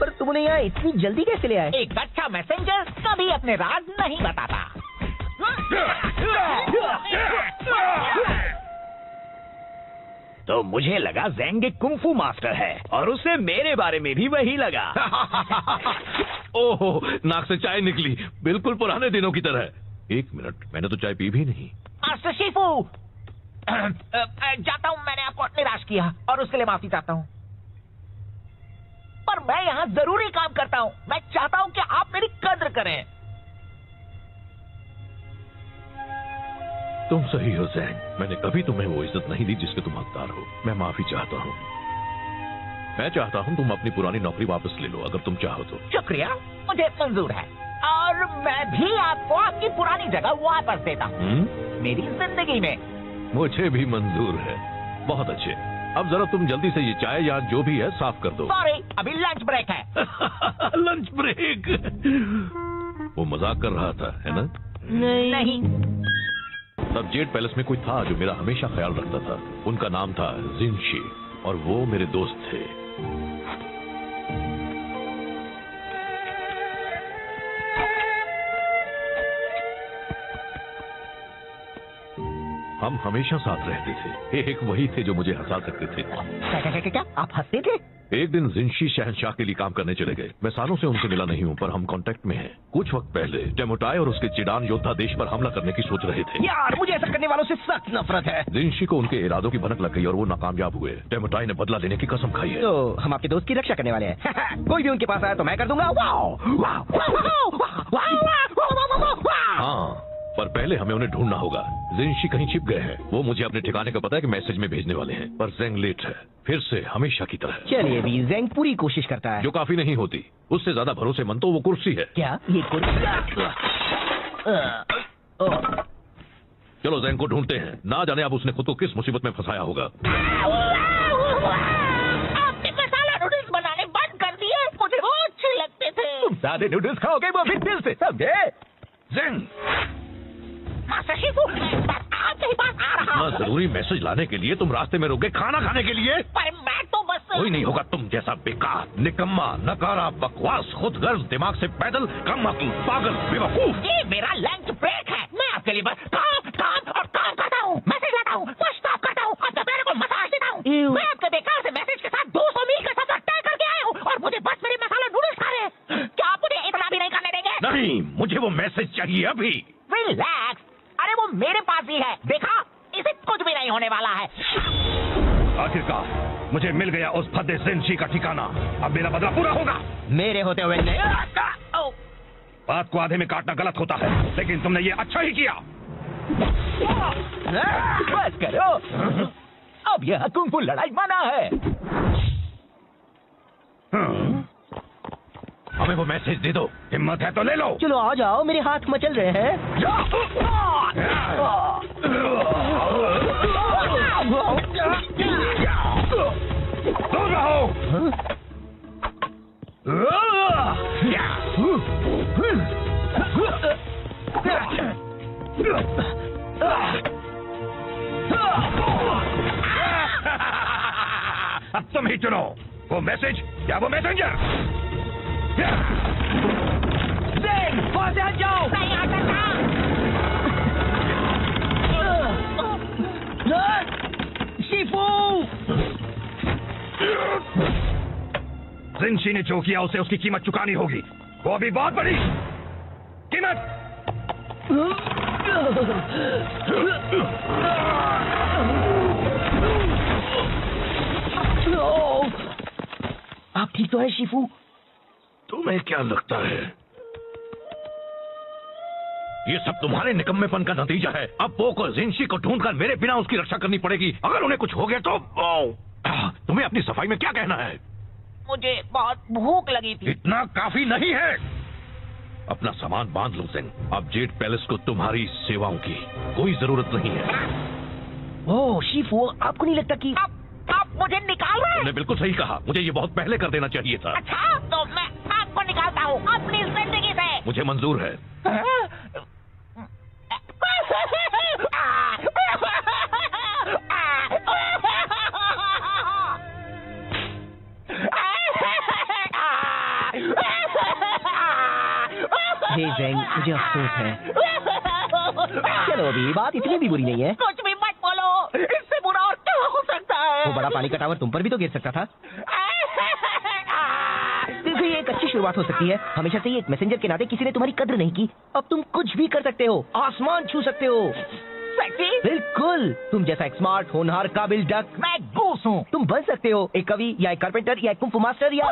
पर तुम उन्हें यहाँ इतनी जल्दी कैसे ले आए? एक अच्छा मैसेंजर कभी अपने राज नहीं बताता। तो मुझे लगा ज़ेंग एक कुंफू मास्टर है और उसे मेरे बारे में भी वही लगा। ओहो, नाक से चाय निकली, बिल्कुल पुराने दिनों की तरह। एक मिनट, मैंने तो चाय पी भी नहीं। मास्टर शिफू, जाता हूँ, मैंने आपको निराश किया और उसके लिए माफी चाहता हूँ। पर मैं यहाँ जरूरी काम करता हूँ। मैं चाहता हूँ कि आप मेरी कद्र करें। तुम सही हो ज़ेंग, मैंने कभी तुम्हें वो इज्जत नहीं दी जिसके तुम हकदार हो। मैं माफी चाहता हूँ। मैं चाहता हूँ तुम अपनी पुरानी नौकरी वापस ले लो, अगर तुम चाहो तो। शुक्रिया, मुझे मंजूर है और मैं भी आपको आपकी पुरानी जगह वापस देता हूँ मेरी जिंदगी में। मुझे भी मंजूर है। बहुत अच्छे, अब जरा तुम जल्दी से ये चाय या जो भी है साफ कर दो। सॉरी, अभी लंच ब्रेक है। Lunch break? वो मजाक कर रहा था, है ना? नहीं। तब जेड पैलेस में कोई था जो मेरा हमेशा ख्याल रखता था। उनका नाम था जिनशी और वो मेरे दोस्त थे। हम हमेशा साथ रहते थे। एक वही थे जो मुझे हंसा सकते थे। क्या आप हंसते थे? एक दिन जिनशी शहंशाह के लिए काम करने चले गए। मैं सालों से उनसे मिला नहीं हूँ, पर हम कांटेक्ट में हैं। कुछ वक्त पहले डेमोटाई और उसके चिडान योद्धा देश पर हमला करने की सोच रहे थे। यार, मुझे ऐसा करने वालों से सख्त नफरत है। जिनशी को उनके इरादों की भनक लग गई और वो नाकामयाब हुए। डेमोटाई ने बदला लेने की कसम खाई है। तो हम आपके दोस्त की रक्षा करने वाले हैं। कोई भी उनके पास आया तो मैं कर दूंगा। हाँ, पर पहले हमें उन्हें ढूंढना होगा। जिनशी कहीं छिप गए हैं। वो मुझे अपने ठिकाने का पता है कि मैसेज में भेजने वाले हैं, पर ज़ेंग लेट है, फिर से हमेशा की तरह। चलिए भी, ज़ेंग पूरी कोशिश करता है। जो काफी नहीं होती। उससे ज्यादा भरोसेमंद तो वो कुर्सी है। क्या ये कुर्सी? चलो ज़ेंग को ढूंढते हैं। ना जाने अब उसने खुद को किस मुसीबत में फंसाया होगा। आपने मसाला नूडल्स बनाने बंद कर दिए। मुझे वो अच्छे लगते थे। तुम सादे नूडल्स खाओगे वो भी दिल से, समझे? ज़ेंग, मास्टर शिफू, मैं बस आपके ही पास आ रहा हूँ। जरूरी मैसेज लाने के लिए तुम रास्ते में रुक गए, खाना खाने के लिए? पर मैं तो बस कोई नहीं होगा तुम जैसा बेकार, निकम्मा, नकारा, बकवास, खुदगर्ज, दिमाग से पैदल, कम अक्ल, पागल, बेवकूफ। ये मेरा लंच ब्रेक है। मैं आपके लिए बस काम काम और काम करता हूँ। मैसेज लाता हूँ, कुछ साफ करता हूँ, आपके पैर को मसाज देता हूँ। मैं आपके बेकार से मैसेज के साथ 200 मील का सफर तय करके आया हूँ और मुझे बस मेरे मसाला नूडल्स खा रहे हैं। क्या आप मुझे इतना भी नहीं करने देंगे? नहीं, मुझे वो मैसेज चाहिए अभी। रिलैक्स, अरे वो मेरे पास ही है। देखा, इसे कुछ भी नहीं होने वाला है। आखिरकार मुझे मिल गया उस भद्दे जिनशी का ठिकाना। अब मेरा बदला पूरा होगा। मेरे होते हुए नहीं। बात को आधे में काटना गलत होता है, लेकिन तुमने ये अच्छा ही किया। बस करो, अब यह कुंफू लड़ाई मना है। हमें वो मैसेज दे दो। हिम्मत है तो ले लो। चलो आ जाओ, मेरे हाथ मचल रहे हैं। रहो। अब तुम ही चुनो, वो मैसेज या वो मैसेंजर। वहां से हट जाओ। नहीं आ सकता। शिफू! जिनशी ने जो किया उसे उसकी कीमत चुकानी होगी, वो अभी बहुत बड़ी कीमत। आप ठीक तो है शिफू? तुम्हें क्या लगता है ये सब तुम्हारे निकम्मेपन का नतीजा है? अब पो को जिनशी को ढूंढकर मेरे बिना उसकी रक्षा करनी पड़ेगी। अगर उन्हें कुछ हो गया तो तुम्हें अपनी सफाई में क्या कहना है? मुझे बहुत भूख लगी थी। इतना काफी नहीं है। अपना सामान बांध लो जिन। अब जेड पैलेस को तुम्हारी सेवाओं की कोई जरूरत नहीं है। ओह शिफू, आपको नहीं लगता कि आप मुझे निकाल रहे हैं? तुमने बिल्कुल सही कहा, मुझे ये बहुत पहले कर देना चाहिए था। अच्छा, तो मैं आपको निकालता हूँ अपनी जिंदगी से। मुझे मंजूर है। हे ज़ेंग, मुझे अफसोस है। चलो अभी बात इतनी भी बुरी नहीं है। कुछ भी मत बोलो, इससे बुरा और क्या हो सकता है? वो बड़ा पानी का टावर तुम पर भी तो गिर सकता था। देखो ये एक अच्छी शुरुआत हो सकती है। हमेशा से ही एक मैसेंजर के नाते किसी ने तुम्हारी कद्र नहीं की। अब तुम कुछ भी कर सकते हो, आसमान छू सकते हो। सेक्सी? बिल्कुल, तुम जैसा एक स्मार्ट होनहार काबिल डक। मैं गूस हूँ। तुम बन सकते हो एक कवि या एक कारपेंटर या एक कुंफू मास्टर या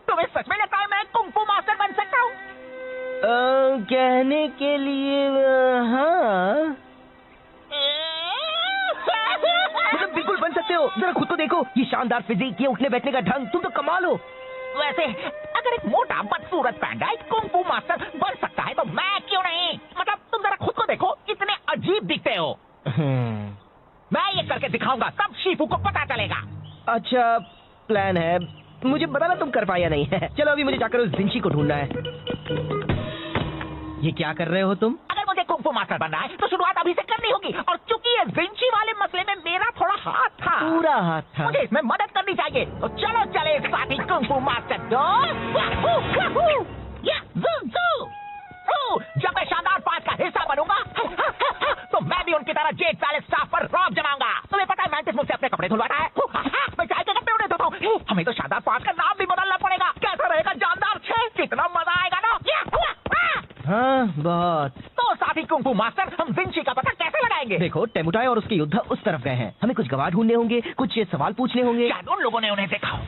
तुम्हें सच में लगता है मैं कुंफू मास्टर बन सकता हूँ? कहने के लिए हाँ, मतलब बिल्कुल बन सकते हो। जरा खुद को देखो, ये शानदार फिजिक, ये उठने बैठने का ढंग, तुम तो कमाल हो। वैसे अगर एक मोटा बदसूरत पैंडा एक कुंफू मास्टर बन सकता है तो मैं क्यों नहीं? मतलब तुम जरा खुद को देखो, कितने अजीब दिखते हो। मैं ये करके दिखाऊंगा, तब शिफू को पता चलेगा। अच्छा प्लान है, मुझे बताना तुम कर पाया नहीं है। चलो अभी मुझे जाकर उस जिनशी को ढूंढना है। ये क्या कर रहे हो तुम? अगर मुझे कुंफू मास्टर बनना है तो शुरुआत अभी से करनी होगी, और चूंकि ये जिनशी वाले मसले में मेरा थोड़ा हाथ था, पूरा हाथ था। मुझे इसमें मदद करनी चाहिए। तो चलो चले साथी कुंफू मास्टर जब मैं शानदार पांच का हिस्सा बनूंगा तो मैं भी उनकी तरह जेड पैलेस स्टाफ पर रौब जमाऊंगा। तुम्हें पता है मैंटिस मुझसे अपने कपड़े धुलवाता है, मैं चाय के कपड़े उन्हें धोता हूँ। हमें तो शानदार पांच का नाम भी बदलना पड़ेगा। कैसा रहेगा जानदार 6? कितना मजा आएगा ना। हाँ बहुत। तो साथी कुंफू मास्टर, हम जिनशी का पता कैसे लगाएंगे? देखो टेमुटाई और उसके योद्धा उस तरफ गए हैं। हमें कुछ गवाह ढूंढने होंगे, कुछ सवाल पूछने होंगे। शायद उन लोगों ने उन्हें देखा हो।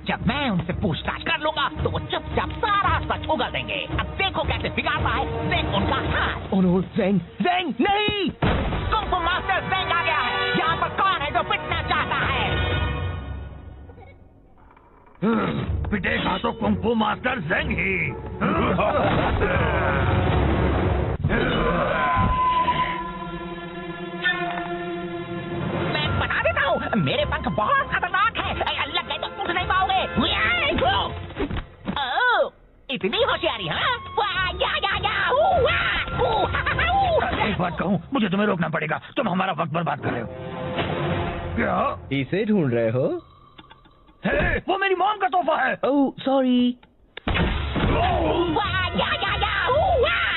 जब मैं उनसे पूछताछ कर लूंगा तो वो चुपचाप सारा सच उगल देंगे। अब देखो कैसे बिगाड़ता है ज़ेंग उनका हाथ। ओह नो, ज़ेंग, ज़ेंग नहीं! कुंफू मास्टर ज़ेंग आ गया है। यहाँ पर कौन है जो पिटना चाहता है? पिटेगा तो कुंफू मास्टर ज़ेंग ही। मैं बता देता हूँ, मेरे पंख बहुत खतरनाक है। लग गए तो उठ नहीं पाओगे। इतनी होशियारी, हाँ? एक बात कहूँ, मुझे तुम्हें रोकना पड़ेगा। तुम हमारा वक्त बर्बाद कर रहे हो। क्या? इसे ढूंढ रहे हो? हे, वो मेरी मॉम का तोहफा है। Oh sorry.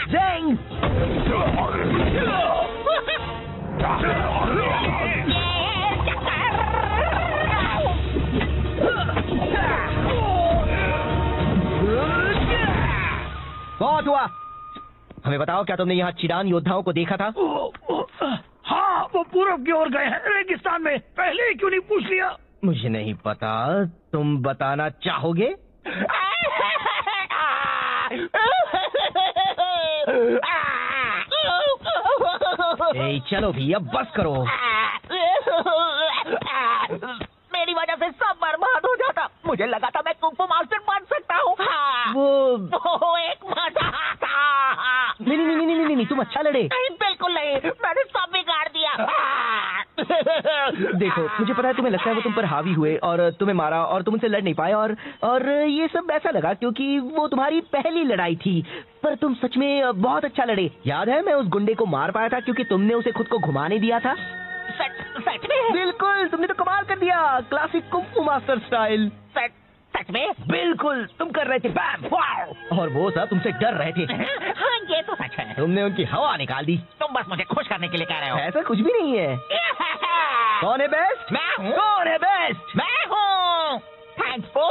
ज़ेंग! बहुत हुआ। हमें बताओ, क्या तुमने यहाँ चिरान योद्धाओं को देखा था? हाँ, वो पूरब की ओर गए हैं, रेगिस्तान में। पहले ही क्यों नहीं पूछ लिया? मुझे नहीं पता, तुम बताना चाहोगे? ए, चलो भी अब बस करो। मेरी वजह से सब बर्बाद हो जाता। मुझे लगा था मैं कुंफू मास्टर बन सकता हूँ। वो एक मजा था। नहीं, तुम अच्छा लड़े। नहीं, बिल्कुल नहीं, मैंने सब बिगाड़ दिया। देखो, मुझे पता है तुम्हें लगता है वो तुम पर हावी हुए और तुम्हें मारा और तुम उनसे लड़ नहीं पाए और ये सब ऐसा लगा क्योंकि वो तुम्हारी पहली लड़ाई थी। पर तुम सच में बहुत अच्छा लड़े। याद है मैं उस गुंडे को मार पाया था क्योंकि तुमने उसे खुद को घुमाने दिया था। सच में? बिल्कुल, तुमने तो कमाल कर दिया, क्लासिक कुंफू मास्टर स्टाइल। सच में? बिल्कुल, तुम कर रहे थे बैम वाओ, और वो सब तुमसे डर रहे थे। हाँ, ये तो सच है। तुमने उनकी हवा निकाल दी। तुम बस मुझे खुश करने के लिए कह रहे हो। ऐसा कुछ भी नहीं है। कौन है बेस्ट? मैं हूँ। कौन है बेस्ट? मैं हूँ। थैंक्स पो,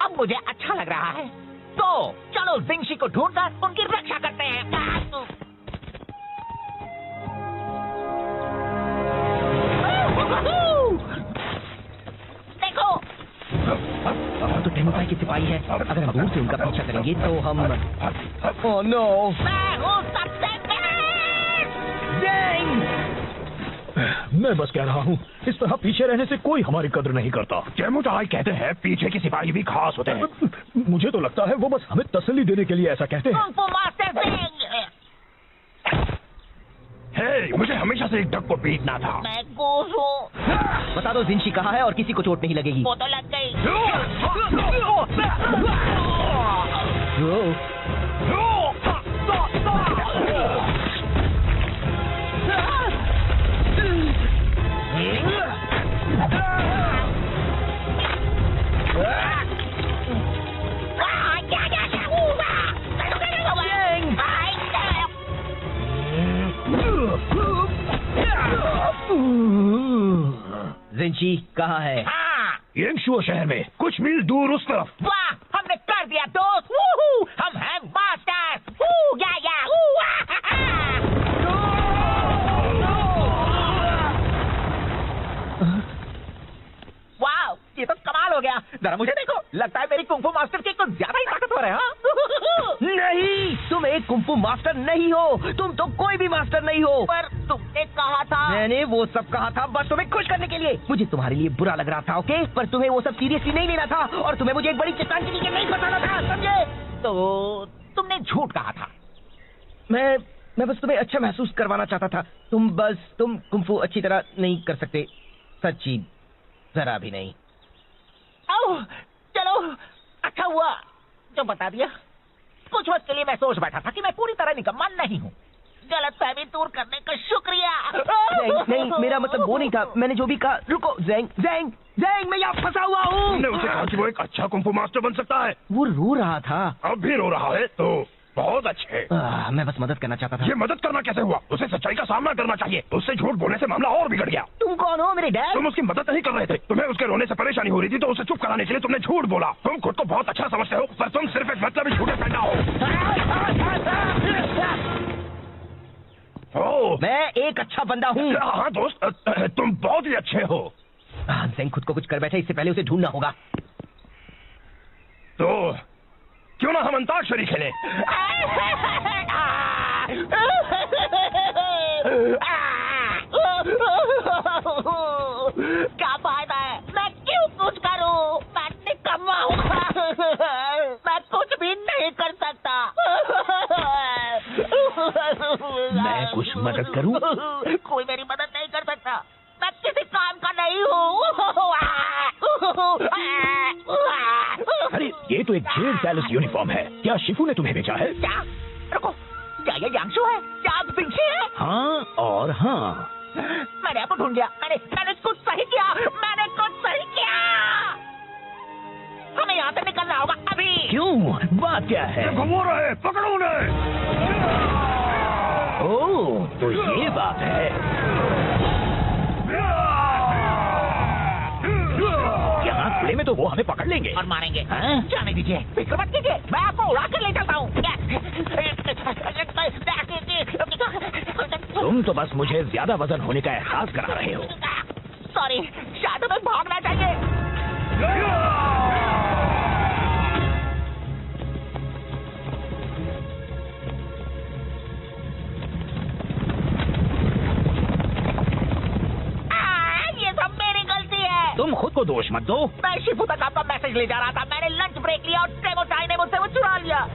अब मुझे अच्छा लग रहा है। तो चलो जिंशी को ढूंढकर उनकी रक्षा करते हैं। देखो, तो टेमुपाई की सिपाही है। अगर हम दूर से उनका पीछा करेंगे तो हम ओह नो, मैं हूँ सबसे बेस्ट। मैं बस कह रहा हूँ, इस तरह पीछे रहने से कोई हमारी कदर नहीं करता। जेमुटाई कहते हैं पीछे के सिपाही भी खास होते हैं। मुझे तो लगता है वो बस हमें तसल्ली देने के लिए ऐसा कहते हैं। कुंफू मास्टर जिंग। हे, मुझे हमेशा से एक डक को पीटना था। मैं गोस हूँ। बता दो जिंशी कहाँ है और किसी को चोट नहीं लगेगी। वो तो लग गई। जिंशी कहाँ है? हाँ, येंगशुओ शहर में कुछ मील दूर उस तरफ। वाह, हमने कर दिया दोस्त। वूहू, हम हैं मास्टर्स। वू, या, वू, वाह, ये तो कमाल हो गया। जरा मुझे देखो, लगता है मेरी कुंफू मास्टर की कुछ ज्यादा ही ताकतवर है। हाँ? नहीं, तुम एक कुंफू मास्टर नहीं हो। तुम तो कोई भी मास्टर नहीं हो। पर तुमने कहा था। मैंने वो सब कहा था बस तुम्हें खुश करने के लिए। मुझे तुम्हारे लिए बुरा लग रहा था, ओके? पर तुम्हें वो सब सीरियसली नहीं लेना था और तुम्हें मुझे एक बड़ी चट्टान के नीचे नहीं फंसाना था, समझे? तो तुमने झूठ कहा था। मैं बस तुम्हें अच्छा महसूस करवाना चाहता था। तुम कुंफू अच्छी तरह नहीं कर सकते, सच्ची जरा भी नहीं। ओह, चलो, अच्छा हुआ जो बता दिया। कुछ वक्त के लिए मैं सोच बैठा था कि मैं पूरी तरह निकम्मा नहीं हूँ। गलतफहमी दूर करने का शुक्रिया। नहीं, मेरा मतलब वो नहीं था। मैंने जो भी कहा। रुको, ज़ेंग, मैं यहाँ फंसा हुआ हूँ। तुमने उसे कहा कि वो एक अच्छा कुंफू मास्टर बन सकता है। वो रो रहा था। अब भी रो रहा है तो बहुत अच्छे। मैं बस मदद करना चाहता था। ये मदद करना कैसे हुआ? उसे सच्चाई का सामना करना चाहिए। उससे झूठ बोलने से मामला और बिगड़ गया। तुम कौन हो, मेरे डैड? तुम उसकी मदद नहीं कर रहे थे। तुम्हें उसके रोने से परेशानी हो रही थी तो उसे चुप कराने के लिए तुमने झूठ बोला। तुम खुद को बहुत अच्छा समझते हो पर तुम सिर्फ एक मतलबी झूठे पैदा हो। मैं एक अच्छा बंदा हूँ। हाँ दोस्त, तुम बहुत ही अच्छे हो। ज़ेंग खुद को कुछ कर बैठे, इससे पहले उसे ढूंढना होगा। तो क्यों ना हम अंताक्षरी खेलें? क्या फायदा है? मैं क्यों कुछ करूं? मैं निकम्मा हूँ। मैं कुछ भी नहीं कर सकता। मैं कुछ मदद करूं? कोई मेरी मदद नहीं कर सकता। मैं किसी काम का नहीं हूँ। अरे ये तो एक जेल पैलेस यूनिफॉर्म है। क्या शिफू ने तुम्हें भेजा है? क्या? रुको, क्या ये यांगशु है? क्या आप जिंशी है? हाँ और हाँ। मैंने आपको ढूंढ लिया। मैंने कुछ सही किया। हमें यहाँ से निकलना होगा अभी। क्यों? बात क्या है? घुमो रहे, पकड़ो उन्हें। ओह, तो ये बात है। यहाँ खुले में तो वो हमें पकड़ लेंगे और मारेंगे। हाँ? जाने दीजिए, फिक्र मत कीजिए। मैं आपको उड़ा कर ले चलता हूँ। तुम तो बस मुझे ज्यादा वजन होने का एहसास करा रहे हो। सॉरी, शायद हमें भागना चाहिए। ये सब मेरी गलती है। तुम खुद को दोष मत दो। मैं शिफू तक आपका मैसेज ले जा रहा था। मैंने लंच ब्रेक लिया और टेमोटाई ने मुझसे वो चुरा लिया।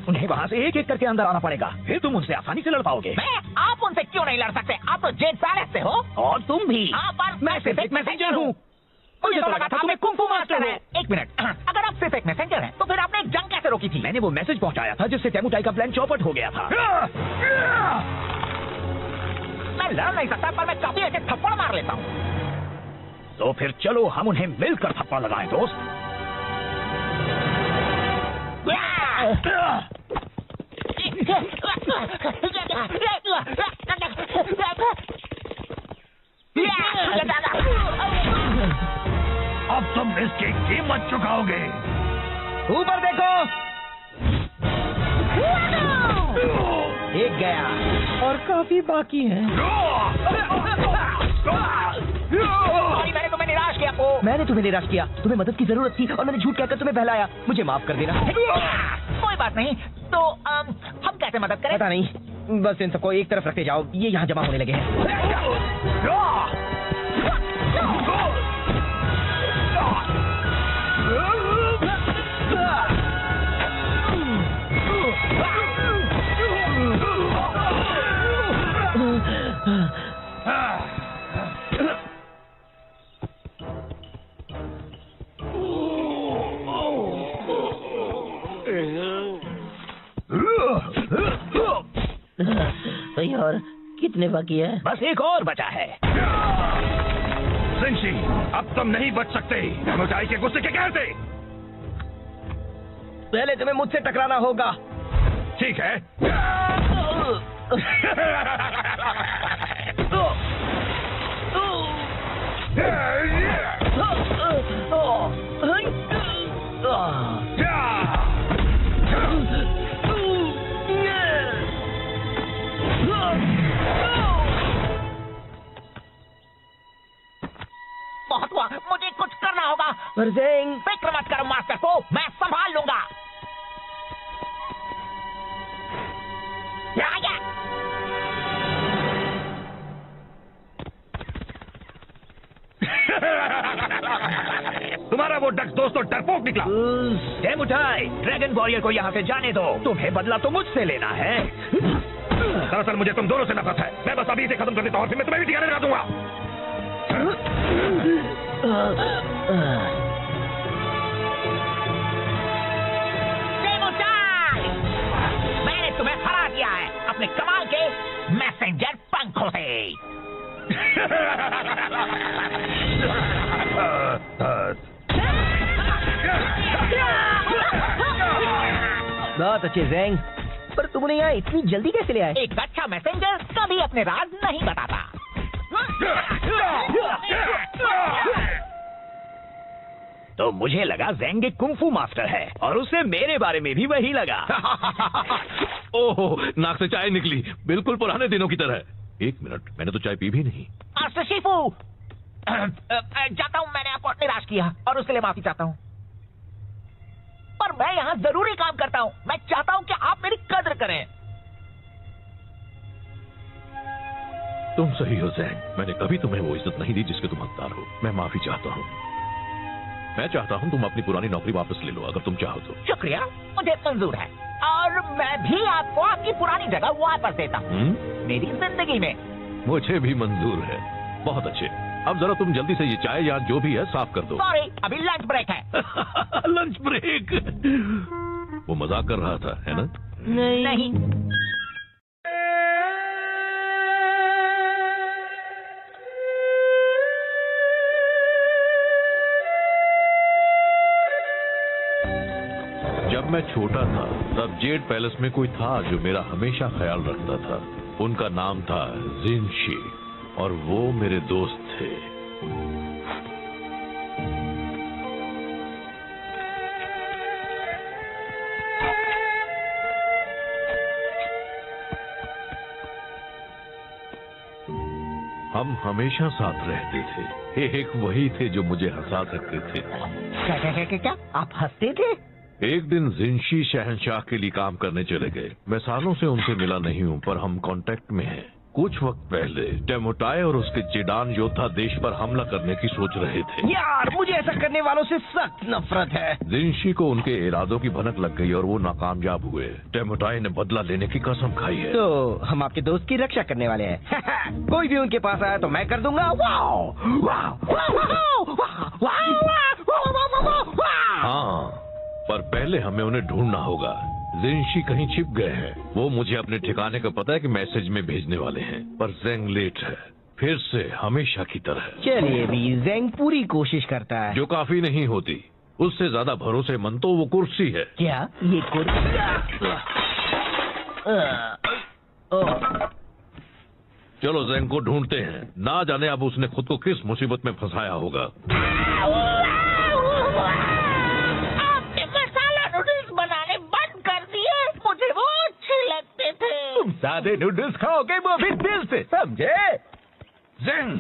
उन्हें वहाँ से एक एक करके अंदर आना पड़ेगा, फिर तुम उनसे आसानी से लड़ पाओगे। मैं आप उनसे क्यों नहीं लड़ सकते? आप तो जेड पैलेस से हो। और तुम भी। हाँ, पर मैं सिर्फ एक मैसेंजर हूँ। मुझे तो लगा था आप एक कुंफू मास्टर हैं। एक मिनट, अगर आप सिर्फ एक मैसेंजर हैं, तो फिर आपने एक जंग कैसे रोकी थी? मैंने वो मैसेज पहुँचाया था जिससे टेमुटाई का प्लान चौपट हो गया था। मैं लड़ नहीं सकता, पर मैं काफी ऐसे थप्पड़ मार लेता हूँ। तो फिर चलो हम उन्हें मिलकर थप्पड़ लगाएं दोस्त। अब तुम इसकी कीमत चुकाओगे। ऊपर देखो, एक गया और काफी बाकी हैं। मैंने तुम्हें निराश किया। मैंने तुम्हें निराश किया, तुम्हें मदद की जरूरत थी और मैंने झूठ कहकर तुम्हें बहलाया। मुझे माफ कर देना। कोई बात नहीं, तो हम कैसे मदद करें? पता नहीं, बस इन सबको एक तरफ रखते जाओ, ये यहाँ जमा होने लगे हैं। भाई और कितने बाकी है? बस एक और बचा है। जिनशी, अब तुम नहीं बच सकते। टेमुटाई के गुस्से के कहते। पहले तुम्हें मुझसे टकराना होगा। ठीक है। बहुत हुआ, मुझे कुछ करना होगा। पर ज़ेंग, फिक्र मत करो मास्टर को, मैं संभाल लूंगा। तुम्हारा वो डक दोस्त तो डरपोक निकला। टेमुटाई, ड्रैगन वॉरियर को यहाँ से जाने दो। तुम्हें बदला तो मुझसे लेना है। दरअसल मुझे तुम दोनों से नफरत है। मैं बस अभी इसे खत्म कर देता हूँ, फिर मैं तुम्हें भी ठिकाने लगा दूंगा। मैंने तुम्हें हरा दिया है अपने कमाल के मैसेंजर पंखों से। बहुत अच्छे ज़ेंग, पर तुमने यहाँ इतनी जल्दी कैसे ले आए? एक अच्छा मैसेंजर कभी अपने राज नहीं बताता। तो मुझे लगा ज़ेंग एक कुंफू मास्टर है और उसे मेरे बारे में भी वही लगा। ओहो, नाक से चाय निकली, बिल्कुल पुराने दिनों की तरह। एक मिनट, मैंने तो चाय पी भी नहीं। मास्टर शिफू, जाता हूँ, मैंने आपको निराश किया और उसके लिए माफी चाहता हूँ। पर मैं यहाँ जरूरी काम करता हूँ। मैं चाहता हूँ कि आप मेरी कद्र करें। तुम सही हो ज़ेंग, मैंने कभी तुम्हें वो इज्जत नहीं दी जिसके तुम हकदार हो। मैं माफी चाहता हूँ। मैं चाहता हूँ तुम अपनी पुरानी नौकरी वापस ले लो, अगर तुम चाहो तो। शुक्रिया, मुझे मंजूर है और मैं भी आपको आपकी पुरानी जगह वापस देता हूँ मेरी जिंदगी में। मुझे भी मंजूर है। बहुत अच्छे, अब जरा तुम जल्दी से ये चाय या जो भी है साफ कर दो। सॉरी, अभी लंच ब्रेक है। Lunch break? वो मजाक कर रहा था, है ना? नहीं। जब मैं छोटा था तब जेड पैलेस में कोई था जो मेरा हमेशा ख्याल रखता था। उनका नाम था जिनशी और वो मेरे दोस्त थे। हम हमेशा साथ रहते थे। एक वही थे जो मुझे हंसा सकते थे। क्या? आप हंसते थे? एक दिन जिनशी शहंशाह के लिए काम करने चले गए। मैं सालों से उनसे मिला नहीं हूँ, पर हम कांटेक्ट में हैं। कुछ वक्त पहले टेमोटाई और उसके जेडान योद्धा देश पर हमला करने की सोच रहे थे। यार मुझे ऐसा करने वालों से सख्त नफरत है। जिनशी को उनके इरादों की भनक लग गई और वो नाकामयाब हुए। टेमोटाई ने बदला लेने की कसम खाई है। तो हम आपके दोस्त की रक्षा करने वाले हैं। कोई भी उनके पास आया तो मैं कर दूंगा। वाओ वाओ हाँ, पर पहले हमें उन्हें ढूंढना होगा। जिनशी कहीं छिप गए हैं। वो मुझे अपने ठिकाने का पता है कि मैसेज में भेजने वाले हैं, पर ज़ेंग लेट है, फिर से हमेशा की तरह। चलिए भी, ज़ेंग पूरी कोशिश करता है। जो काफी नहीं होती। उससे ज्यादा भरोसेमंद तो वो कुर्सी है। क्या ये कुर्सी? चलो ज़ेंग को ढूंढते हैं। ना जाने अब उसने खुद को किस मुसीबत में फंसाया होगा। सादे नूडल्स खाओगे वो भी दिल से, समझे? ज़ेंग,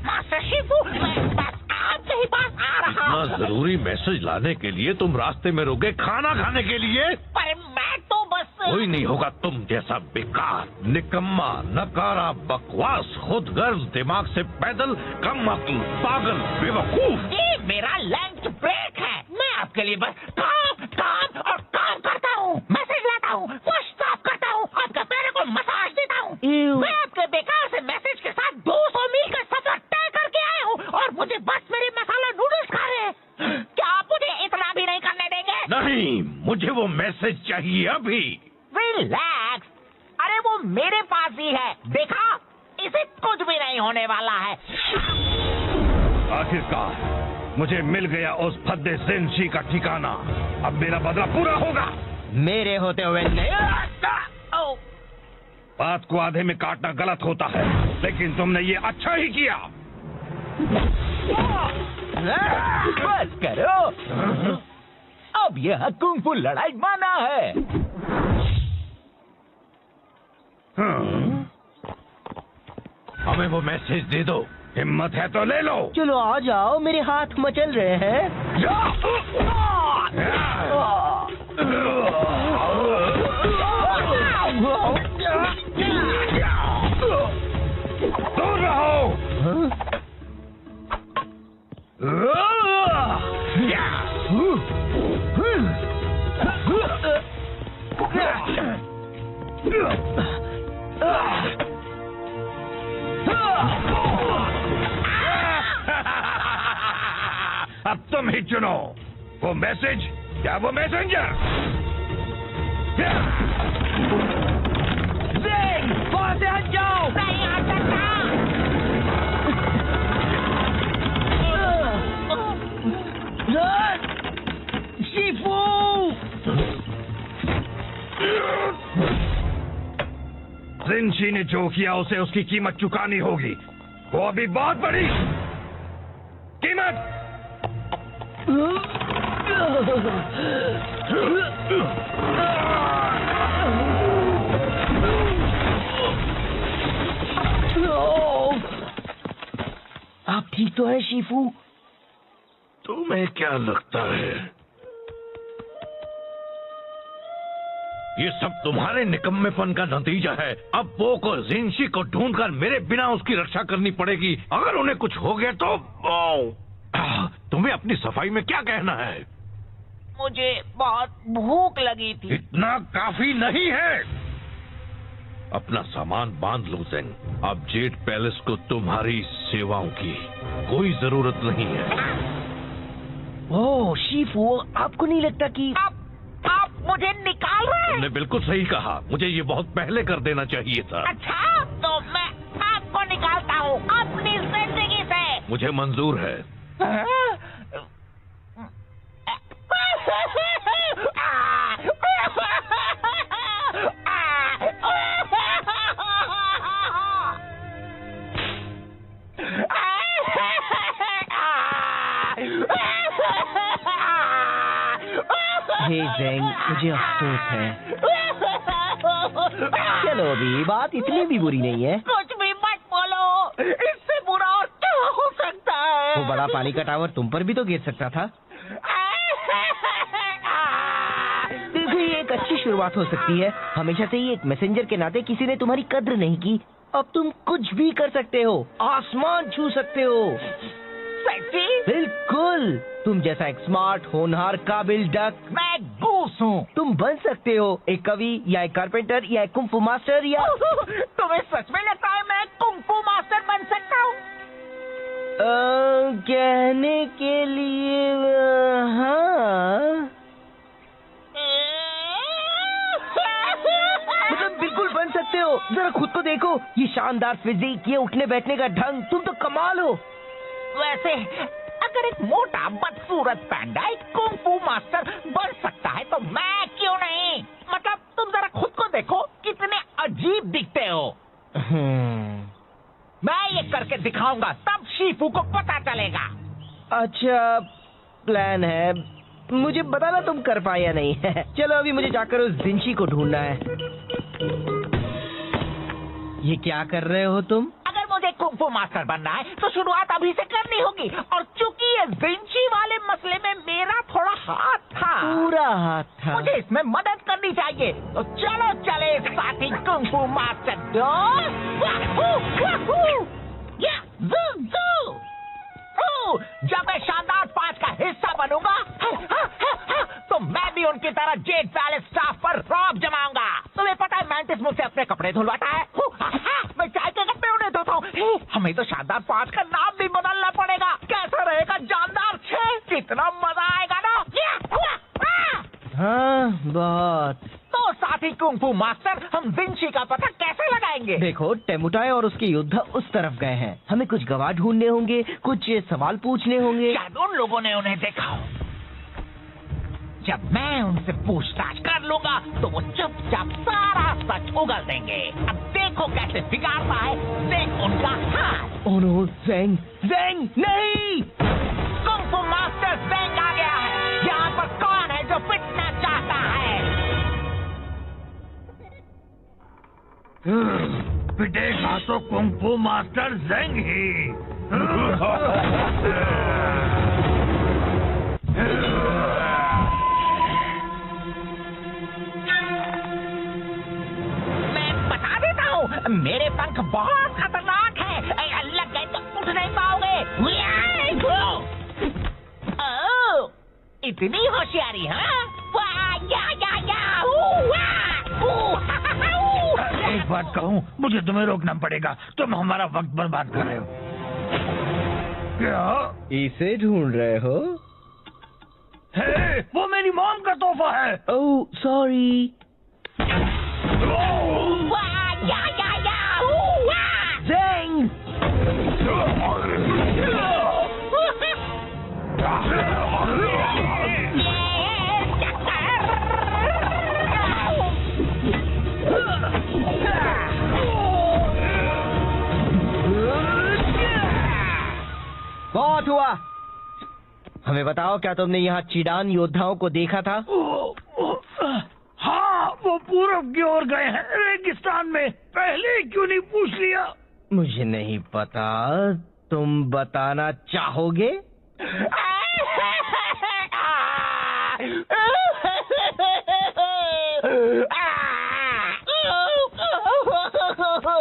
मास्टर शिफू, मैं बस आपके ही पास आ रहा हूँ। इतना जरूरी मैसेज लाने के लिए तुम रास्ते में रुके खाना खाने के लिए? पर मैं तो बस कोई नहीं होगा तुम जैसा बेकार, निकम्मा, नकारा, बकवास, खुदगर्ज, दिमाग से पैदल, कम अक्ल, पागल, बेवकूफ। ये मेरा लंच ब्रेक है। मैं आपके लिए बस काम काम और काम करता हूँ। मैसेज लाता हूँ, वॉश साफ करता हूँ, आपके पैरों को मसाज देता हूँ। मैं आपके बेकार से मैसेज के साथ 200 मील का सफर तय करके आया हूँ और मुझे बस मेरे मसाला नूडल्स खा रहे हैं। क्या आप मुझे इतना भी नहीं करने देंगे? नहीं, मुझे वो मैसेज चाहिए अभी। रिलैक्स, अरे वो मेरे पास ही है, देखा? इसे कुछ भी नहीं होने वाला है। आखिरकार मुझे मिल गया उस फद्दे जिनशी का ठिकाना। अब मेरा बदला पूरा होगा। मेरे होते हुए नहीं। बात को आधे में काटना गलत होता है, लेकिन तुमने ये अच्छा ही किया। बस करो, अब यह कुंग-फू लड़ाई माना है। हमें वो मैसेज दे दो। हिम्मत है तो ले लो। चलो आ जाओ, मेरे हाथ मचल रहे हैं। दूर रहो। अब तुम ही चुनो, वो मैसेज या वो मैसेंजर। वहां से हट जाओ। नहीं आ सकता। शिफू, जिनशी ने जो किया उसे उसकी कीमत चुकानी होगी। वो अभी बहुत बड़ी कीमत। आप ठीक तो है शिफू? तुम्हें क्या लगता है ये सब तुम्हारे निकम्मेपन का नतीजा है? अब पोक और जिनशी को ढूंढकर मेरे बिना उसकी रक्षा करनी पड़ेगी। अगर उन्हें कुछ हो गया तो तुम्हें अपनी सफाई में क्या कहना है? मुझे बहुत भूख लगी थी। इतना काफी नहीं है। अपना सामान बांध लो ज़ेंग। अब जेड पैलेस को तुम्हारी सेवाओं की कोई जरूरत नहीं है। ओह शिफू, आपको नहीं लगता कि आप मुझे निकाल रहे हैं? तुमने बिल्कुल सही कहा। मुझे ये बहुत पहले कर देना चाहिए था। अच्छा, तो मैं आपको निकालता हूँ अपनी जिंदगी से। मुझे मंजूर है। हे ज़ेंग, मुझे अफसोस है। चलो अभी बात इतनी भी बुरी नहीं है। कुछ भी मत बोलो, इससे बुरा और क्या हो सकता है? वो बड़ा पानी का टावर तुम पर भी तो गिर सकता था। देखो ये एक अच्छी शुरुआत हो सकती है। हमेशा से ही एक मैसेंजर के नाते किसी ने तुम्हारी कद्र नहीं की। अब तुम कुछ भी कर सकते हो, आसमान छू सकते हो। सच्ची? बिल्कुल, तुम जैसा एक स्मार्ट, होनहार, काबिल डक। मैं गूस हूँ। तुम बन सकते हो एक कवि या एक कारपेंटर या एक कुंफू मास्टर या तुम्हें सच में लगता है मैं कुंफू मास्टर बन सकता हूँ? कहने के लिए हाँ, मतलब बिल्कुल बन सकते हो। जरा खुद को देखो, ये शानदार फिजिक, ये उठने बैठने का ढंग, तुम तो कमाल हो। वैसे अगर एक मोटा बदसूरत पैंडा एक कुंफू मास्टर बन सकता है तो मैं क्यों नहीं? मतलब तुम जरा खुद को देखो, कितने अजीब दिखते हो। मैं ये करके दिखाऊंगा, तब शीफू को पता चलेगा। अच्छा प्लान है, मुझे बताना तुम कर पाए या नहीं। चलो अभी मुझे जाकर उस जिंशी को ढूंढना है। ये क्या कर रहे हो तुम? अगर मुझे कुंफू मास्टर बनना है तो शुरुआत अभी से करनी होगी, और चूंकि ये जिंशी वाले मसले में मेरा थोड़ा हाथ था, पूरा हाथ था, मुझे इसमें मदद करनी चाहिए। तो चलो चले साथी कुंफू मास्टर। जब मैं शानदार 5 का हिस्सा बनूंगा तो मैं भी उनकी तरह जेड पैलेस स्टाफ पर रौब जमाऊंगा। तुम्हें पता है मैंटिस मुझसे अपने कपड़े धुलवाता है, मैं चाय के कपड़े उन्हें धोता हूँ। हमें तो शानदार 5 का नाम भी बदलना पड़ेगा। कैसा रहेगा जानदार 6? कितना मजा आएगा ना। हाँ बहुत। तो साथी कुंफू मास्टर, हम जिंशी का पता कैसे लगाएंगे? देखो टेमुटाई और उसके योद्धा उस तरफ गए हैं, हमें कुछ गवाह ढूंढने होंगे, कुछ सवाल पूछने होंगे। शायद उन लोगों ने उन्हें देखा हो। जब मैं उनसे पूछताछ कर लूंगा तो वो चुपचाप सारा सच उगल देंगे। अब देखो कैसे बिगाड़ता है, देख उनका हाथ। ओह नो, ज़ेंग, ज़ेंग नहीं! कुंफू मास्टर ज़ेंग आ गया है। यहाँ पर कौन है जो पिटना चाहता है? पिटेगा तो कुंफू मास्टर ज़ेंग ही। मैं बता देता हूँ, मेरे पंख बहुत खतरनाक है। लग गए तो उठ नहीं पाओगे। ओह, इतनी होशियारी, हाँ? एक बात कहूँ, मुझे तुम्हें रोकना पड़ेगा, तुम हमारा वक्त बर्बाद कर रहे हो। क्या इसे ढूंढ रहे हो? है, वो मेरी मॉम का तोहफा है। Oh sorry. ज़ेंग! बहुत हुआ। हमें बताओ, क्या तुमने यहाँ चीडान योद्धाओं को देखा था? हाँ, वो पूरब की ओर गए हैं, रेगिस्तान में। पहले क्यों नहीं पूछ लिया? मुझे नहीं पता, तुम बताना चाहोगे?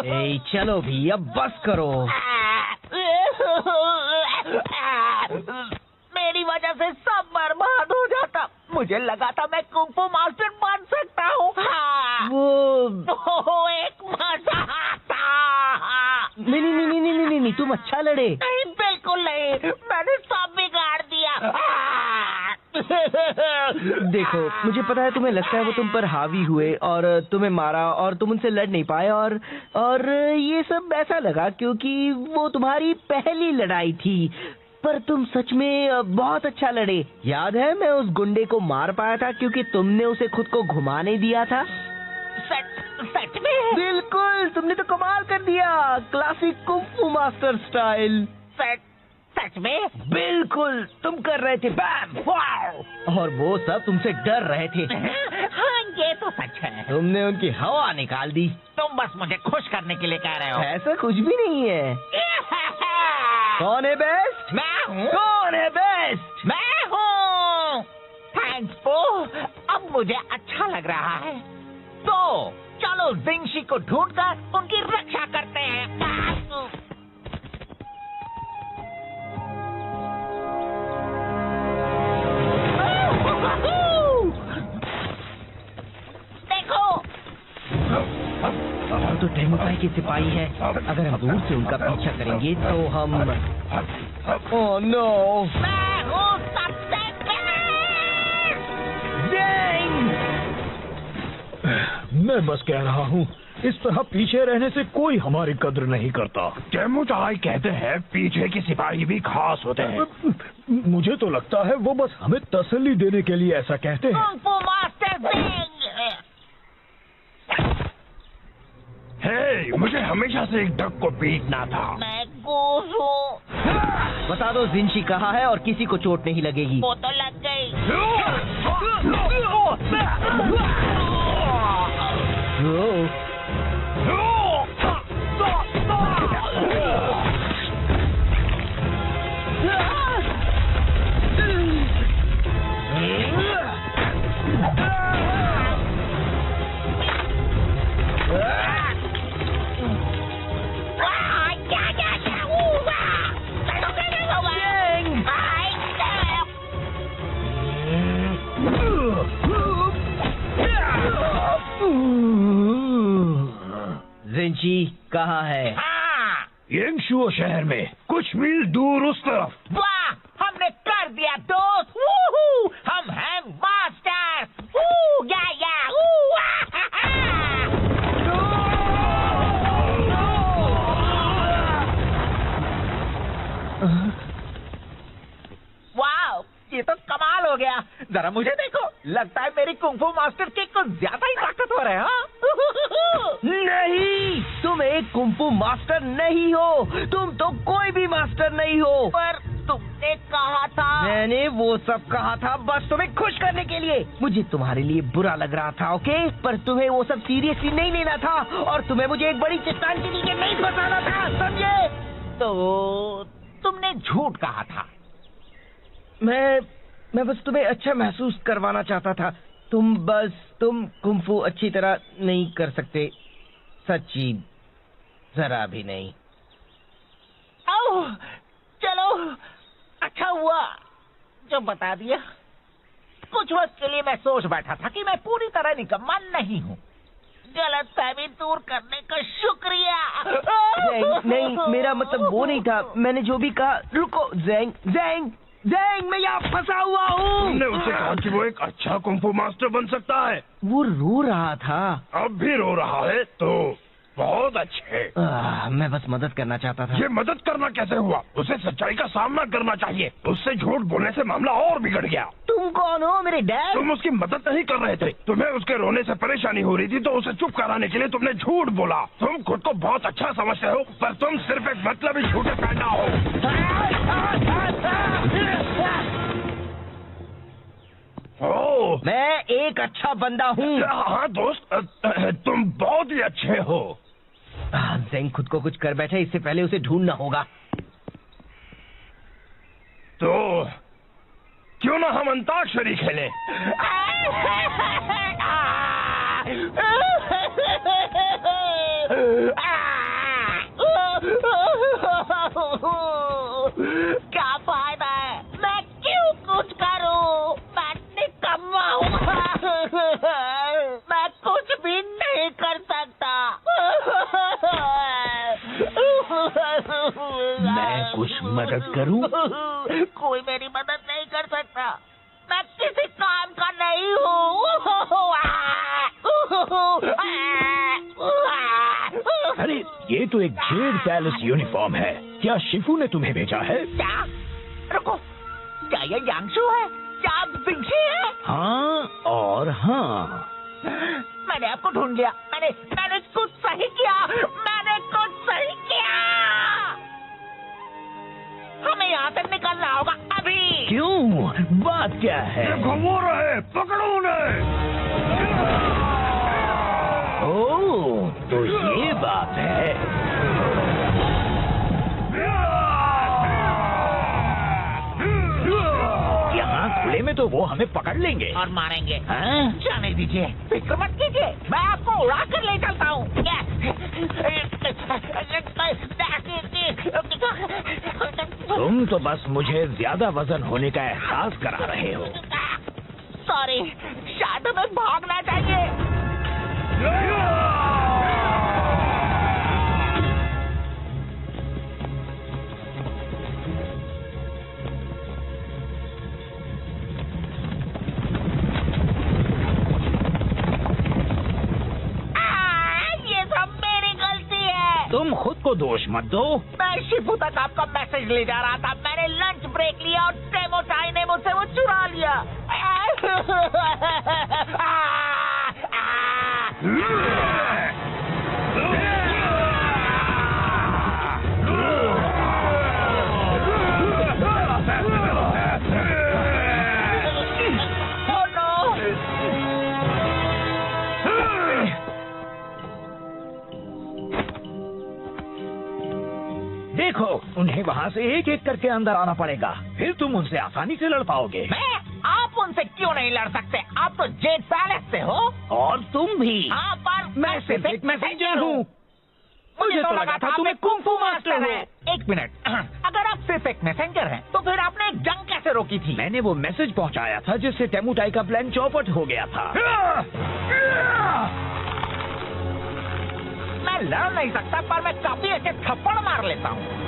ए, चलो भी, अब बस करो। मेरी वजह से सब बर्बाद हो जाता। मुझे लगा था मैं कुंफू मास्टर बन सकता हूँ। वो एक मजाक था। नहीं, तुम अच्छा लड़े। नहीं, बिल्कुल नहीं, मैंने सब बिगाड़ दिया। देखो, मुझे पता है तुम्हें लगता है वो तुम पर हावी हुए और तुम्हें मारा और तुम उनसे लड़ नहीं पाए, और ये सब ऐसा लगा क्योंकि वो तुम्हारी पहली लड़ाई थी। पर तुम सच में बहुत अच्छा लड़े। याद है, मैं उस गुंडे को मार पाया था क्योंकि तुमने उसे खुद को घुमाने दिया था। सच में? बिल्कुल, तुमने तो कमाल कर दिया, क्लासिक कुंफू मास्टर स्टाइल। सच में? बिल्कुल, तुम कर रहे थे बैम, और वो सब तुमसे डर रहे थे। हाँ, ये तो सच है। तुमने उनकी हवा निकाल दी। तुम बस मुझे खुश करने के लिए कह रहे हो। ऐसा कुछ भी नहीं है। कौन है बेस्ट? मैं हूँ। कौन है बेस्ट? मैं हूँ। थैंक्स पो, अब मुझे अच्छा लग रहा है। तो चलो जिंशी को ढूंढकर उनकी रक्षा करते हैं। देखो, तो टेमुकाई के सिपाही है। अगर हम दूर से उनका पीछा करेंगे तो हम ओह नो, मैं हूँ सबसे मैं बस कह रहा हूँ, इस तरह पीछे रहने से कोई हमारी कद्र नहीं करता। जैमुटाई कहते हैं पीछे के सिपाही भी खास होते हैं। मुझे तो लगता है वो बस हमें तसल्ली देने के लिए ऐसा कहते हैं। कुंग फू मास्टर जिंग। हे, मुझे हमेशा से एक डक को पीटना था। मैं गोस हूँ। बता दो जिंशी कहाँ है और किसी को चोट नहीं लगेगी। वो तो लग गई। जिंशी कहाँ है? हाँ, येंगशुओ शहर में कुछ मील दूर उस तरफ। वाह, हमने कर दिया दोस्त। वूहू, हम हैं मास्टर। वू, या, वू, वाह, ये तो कमाल हो गया। जरा मुझे देखो, लगता है मेरी कुंग फू मास्टर की कुछ ज्यादा ही ताकतवर है। हाँ? नहीं, तुम एक कुंफू मास्टर नहीं हो। तुम तो कोई भी मास्टर नहीं हो। पर तुमने कहा था। मैंने वो सब कहा था बस तुम्हें खुश करने के लिए। मुझे तुम्हारे लिए बुरा लग रहा था, ओके? पर तुम्हें वो सब सीरियसली नहीं लेना था और तुम्हें मुझे एक बड़ी चट्टान के नीचे नहीं फंसाना था, समझे? तो तुमने झूठ कहा था। मैं बस तुम्हें अच्छा महसूस करवाना चाहता था। तुम कुंफू अच्छी तरह नहीं कर सकते, सच्ची जरा भी नहीं। ओह, चलो, अच्छा हुआ जो बता दिया। कुछ वक्त के लिए मैं सोच बैठा था कि मैं पूरी तरह निकम्मा नहीं हूँ। गलतफहमी दूर करने का शुक्रिया। नहीं, मेरा मतलब वो नहीं था। मैंने जो भी कहा। रुको, ज़ेंग, मैं यहाँ फंसा हुआ हूँ। तुमने उसे कहा कि वो एक अच्छा कुंफू मास्टर बन सकता है। वो रो रहा था। अब भी रो रहा है तो बहुत अच्छे। मैं बस मदद करना चाहता था। ये मदद करना कैसे हुआ? उसे सच्चाई का सामना करना चाहिए। उससे झूठ बोलने से मामला और बिगड़ गया। तुम कौन हो, मेरे डैड? तुम उसकी मदद नहीं कर रहे थे। तुम्हें उसके रोने से परेशानी हो रही थी तो उसे चुप कराने के लिए तुमने झूठ बोला। तुम खुद को बहुत अच्छा समझते हो पर तुम सिर्फ एक मतलबी झूठे पैदा हो। ओह, मैं एक अच्छा बंदा हूँ। हाँ दोस्त, तुम बहुत ही अच्छे हो। ज़ेंग खुद को कुछ कर बैठे, इससे पहले उसे ढूंढना होगा। तो क्यों ना हम अंताक्षरी खेलें? क्या फायदा है? मैं क्यों कुछ करूं? मैं निकम्मा हूँ। मैं कुछ भी नहीं कर सकता। मैं कुछ मदद करूं? कोई मेरी मदद नहीं कर सकता। मैं किसी काम का नहीं हूँ। अरे ये तो एक जेड पैलेस यूनिफॉर्म है। क्या शिफू ने तुम्हें भेजा है? क्या? रुको, क्या ये यांगशु है? क्या आप जिंशी है? हाँ और हाँ। मैंने आपको ढूंढ लिया। मैंने कुछ सही किया। मैंने कुछ सही किया। हमें यहाँ से निकलना होगा अभी। क्यों? बात क्या है? घुमो रहे, पकड़ो उन्हें। ओह, तो ये बात है। यहाँ खुले में तो वो वो हमें पकड़ लेंगे और मारेंगे। हाँ? जाने दीजिए, फिक्र मत कीजिए, मैं आपको उड़ा कर ले चलता हूँ। तुम तो बस मुझे ज्यादा वजन होने का एहसास करा रहे हो। सॉरी, शायद हमें भागना चाहिए। ये सब मेरी गलती है। तुम खुद को दोष मत दो। मैं शिफू तक आपका मैसेज ले जा रहा था, मैंने लंच ब्रेक लिया और टेमोचाई ने मुझसे वो चुरा लिया। देखो, उन्हें वहाँ से एक एक करके अंदर आना पड़ेगा, फिर तुम उनसे आसानी से लड़ पाओगे। आप उनसे क्यों नहीं लड़ सकते? आप तो जेट पैलेस से हो। और तुम भी। हाँ, पर मैं सिर्फ एक मैसेंजर हूँ। मुझे तो लगा था तुम्हें कुंफू मास्टर है। हो। एक मिनट, अगर आप सिर्फ एक मैसेंजर हैं, तो फिर आपने एक जंग कैसे रोकी थी? मैंने वो मैसेज पहुँचाया था जिससे टेमुटाई का प्लान चौपट हो गया था। मैं लड़ नहीं सकता, पर मैं काफी अच्छे थप्पड़ मार लेता हूँ।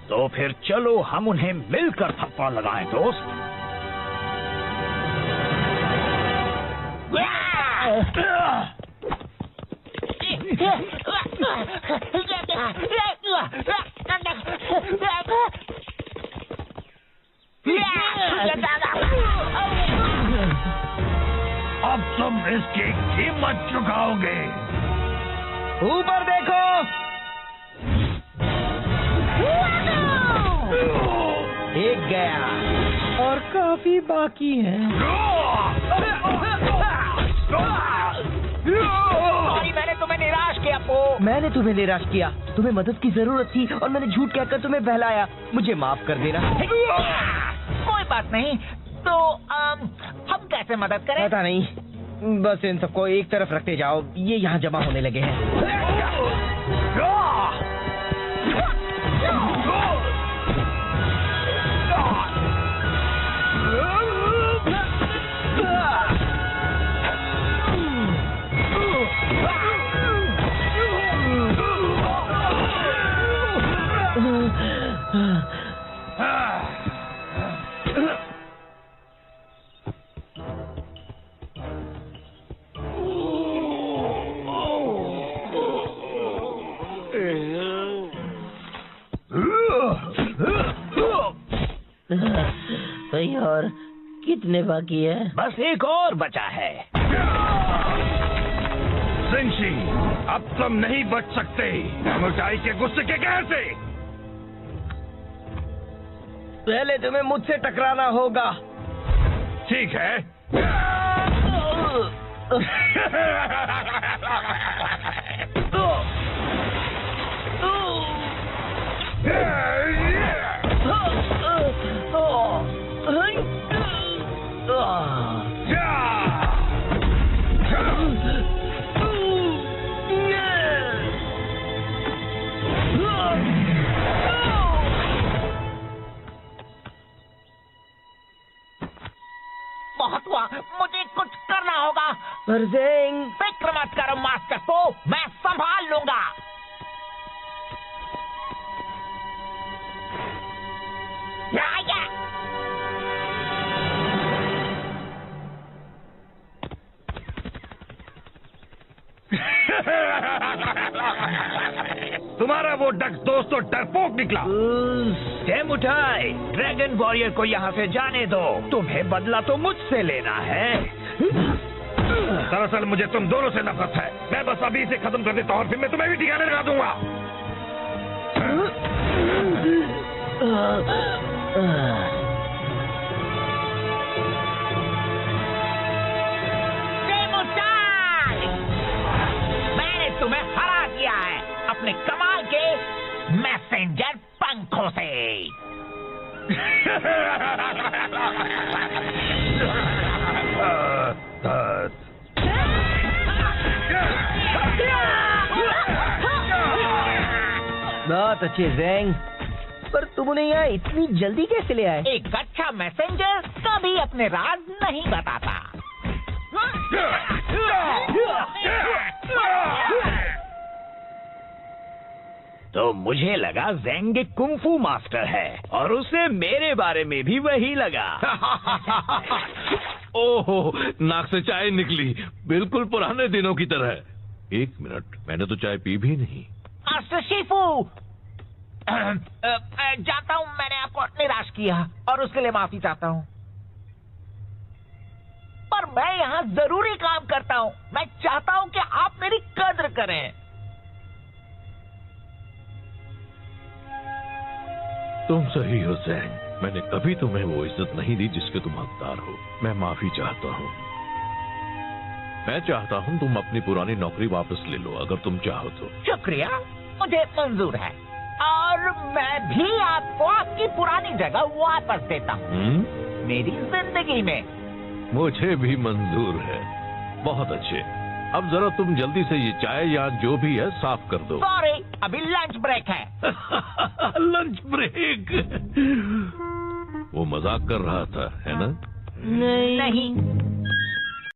तो फिर चलो हम उन्हें मिलकर थप्पड़ लगाएं, दोस्त। अब तुम इसकी कीमत चुकाओगे। ऊपर देखो। एक गया और काफी बाकी है। सॉरी, मैंने तुम्हें निराश किया। मैंने तुम्हें निराश किया, तुम्हें मदद की जरूरत थी और मैंने झूठ कहकर तुम्हें बहलाया। मुझे माफ कर देना। कोई बात नहीं, तो हम कैसे मदद करें? पता नहीं, बस इन सबको एक तरफ रखते जाओ, ये यहाँ जमा होने लगे हैं। भाई, और कितने बाकी है? बस एक और बचा है। जिंशी, अब तुम नहीं बच सकते टेमुटाई के गुस्से के कहर से। पहले तुम्हें मुझसे टकराना होगा। ठीक है। बहुत हुआ, मुझे कुछ करना होगा। परजेंग, फिक्र मत करो मास्टर पो, मैं संभाल लूंगा। तुम्हारा वो डक दोस्त तो डरपोक निकला। टेमुटाई, ड्रैगन वॉरियर को यहाँ से जाने दो। तुम्हें बदला तो मुझसे लेना है। दरअसल मुझे तुम दोनों से नफरत है। मैं बस अभी इसे खत्म कर देता हूँ और फिर मैं तुम्हें भी ठिकाने लगा दूंगा। मैंने तुम्हें हरा दिया है अपने कमाल के मैसेंजर पंखों से। बहुत अच्छे ज़ैंग, पर तुम उन्हें यहाँ इतनी जल्दी कैसे ले आए? एक अच्छा मैसेंजर कभी अपने राज नहीं बताता। तो मुझे लगा ज़ैंग एक कुंफू मास्टर है और उसे मेरे बारे में भी वही लगा। ओहो, नाक से चाय निकली, बिल्कुल पुराने दिनों की तरह। 1 मिनट, मैंने तो चाय पी भी नहीं। मास्टर शिफू, जानता हूँ मैंने आपको निराश किया और उसके लिए माफी चाहता हूँ, पर मैं यहाँ जरूरी काम करता हूँ। मैं चाहता हूँ कि आप मेरी कद्र करें। तुम सही हो ज़ैंग, मैंने कभी तुम्हें वो इज्जत नहीं दी जिसके तुम हकदार हो। मैं माफी चाहता हूँ। मैं चाहता हूँ तुम अपनी पुरानी नौकरी वापस ले लो, अगर तुम चाहो तो। शुक्रिया, मुझे मंजूर है और मैं भी आपको आपकी पुरानी जगह वापस देता हूँ मेरी जिंदगी में। मुझे भी मंजूर है। बहुत अच्छे, अब जरा तुम जल्दी से ये चाय या जो भी है साफ कर दो। सॉरी, अभी लंच ब्रेक है। Lunch break? वो मजाक कर रहा था, है ना? नहीं।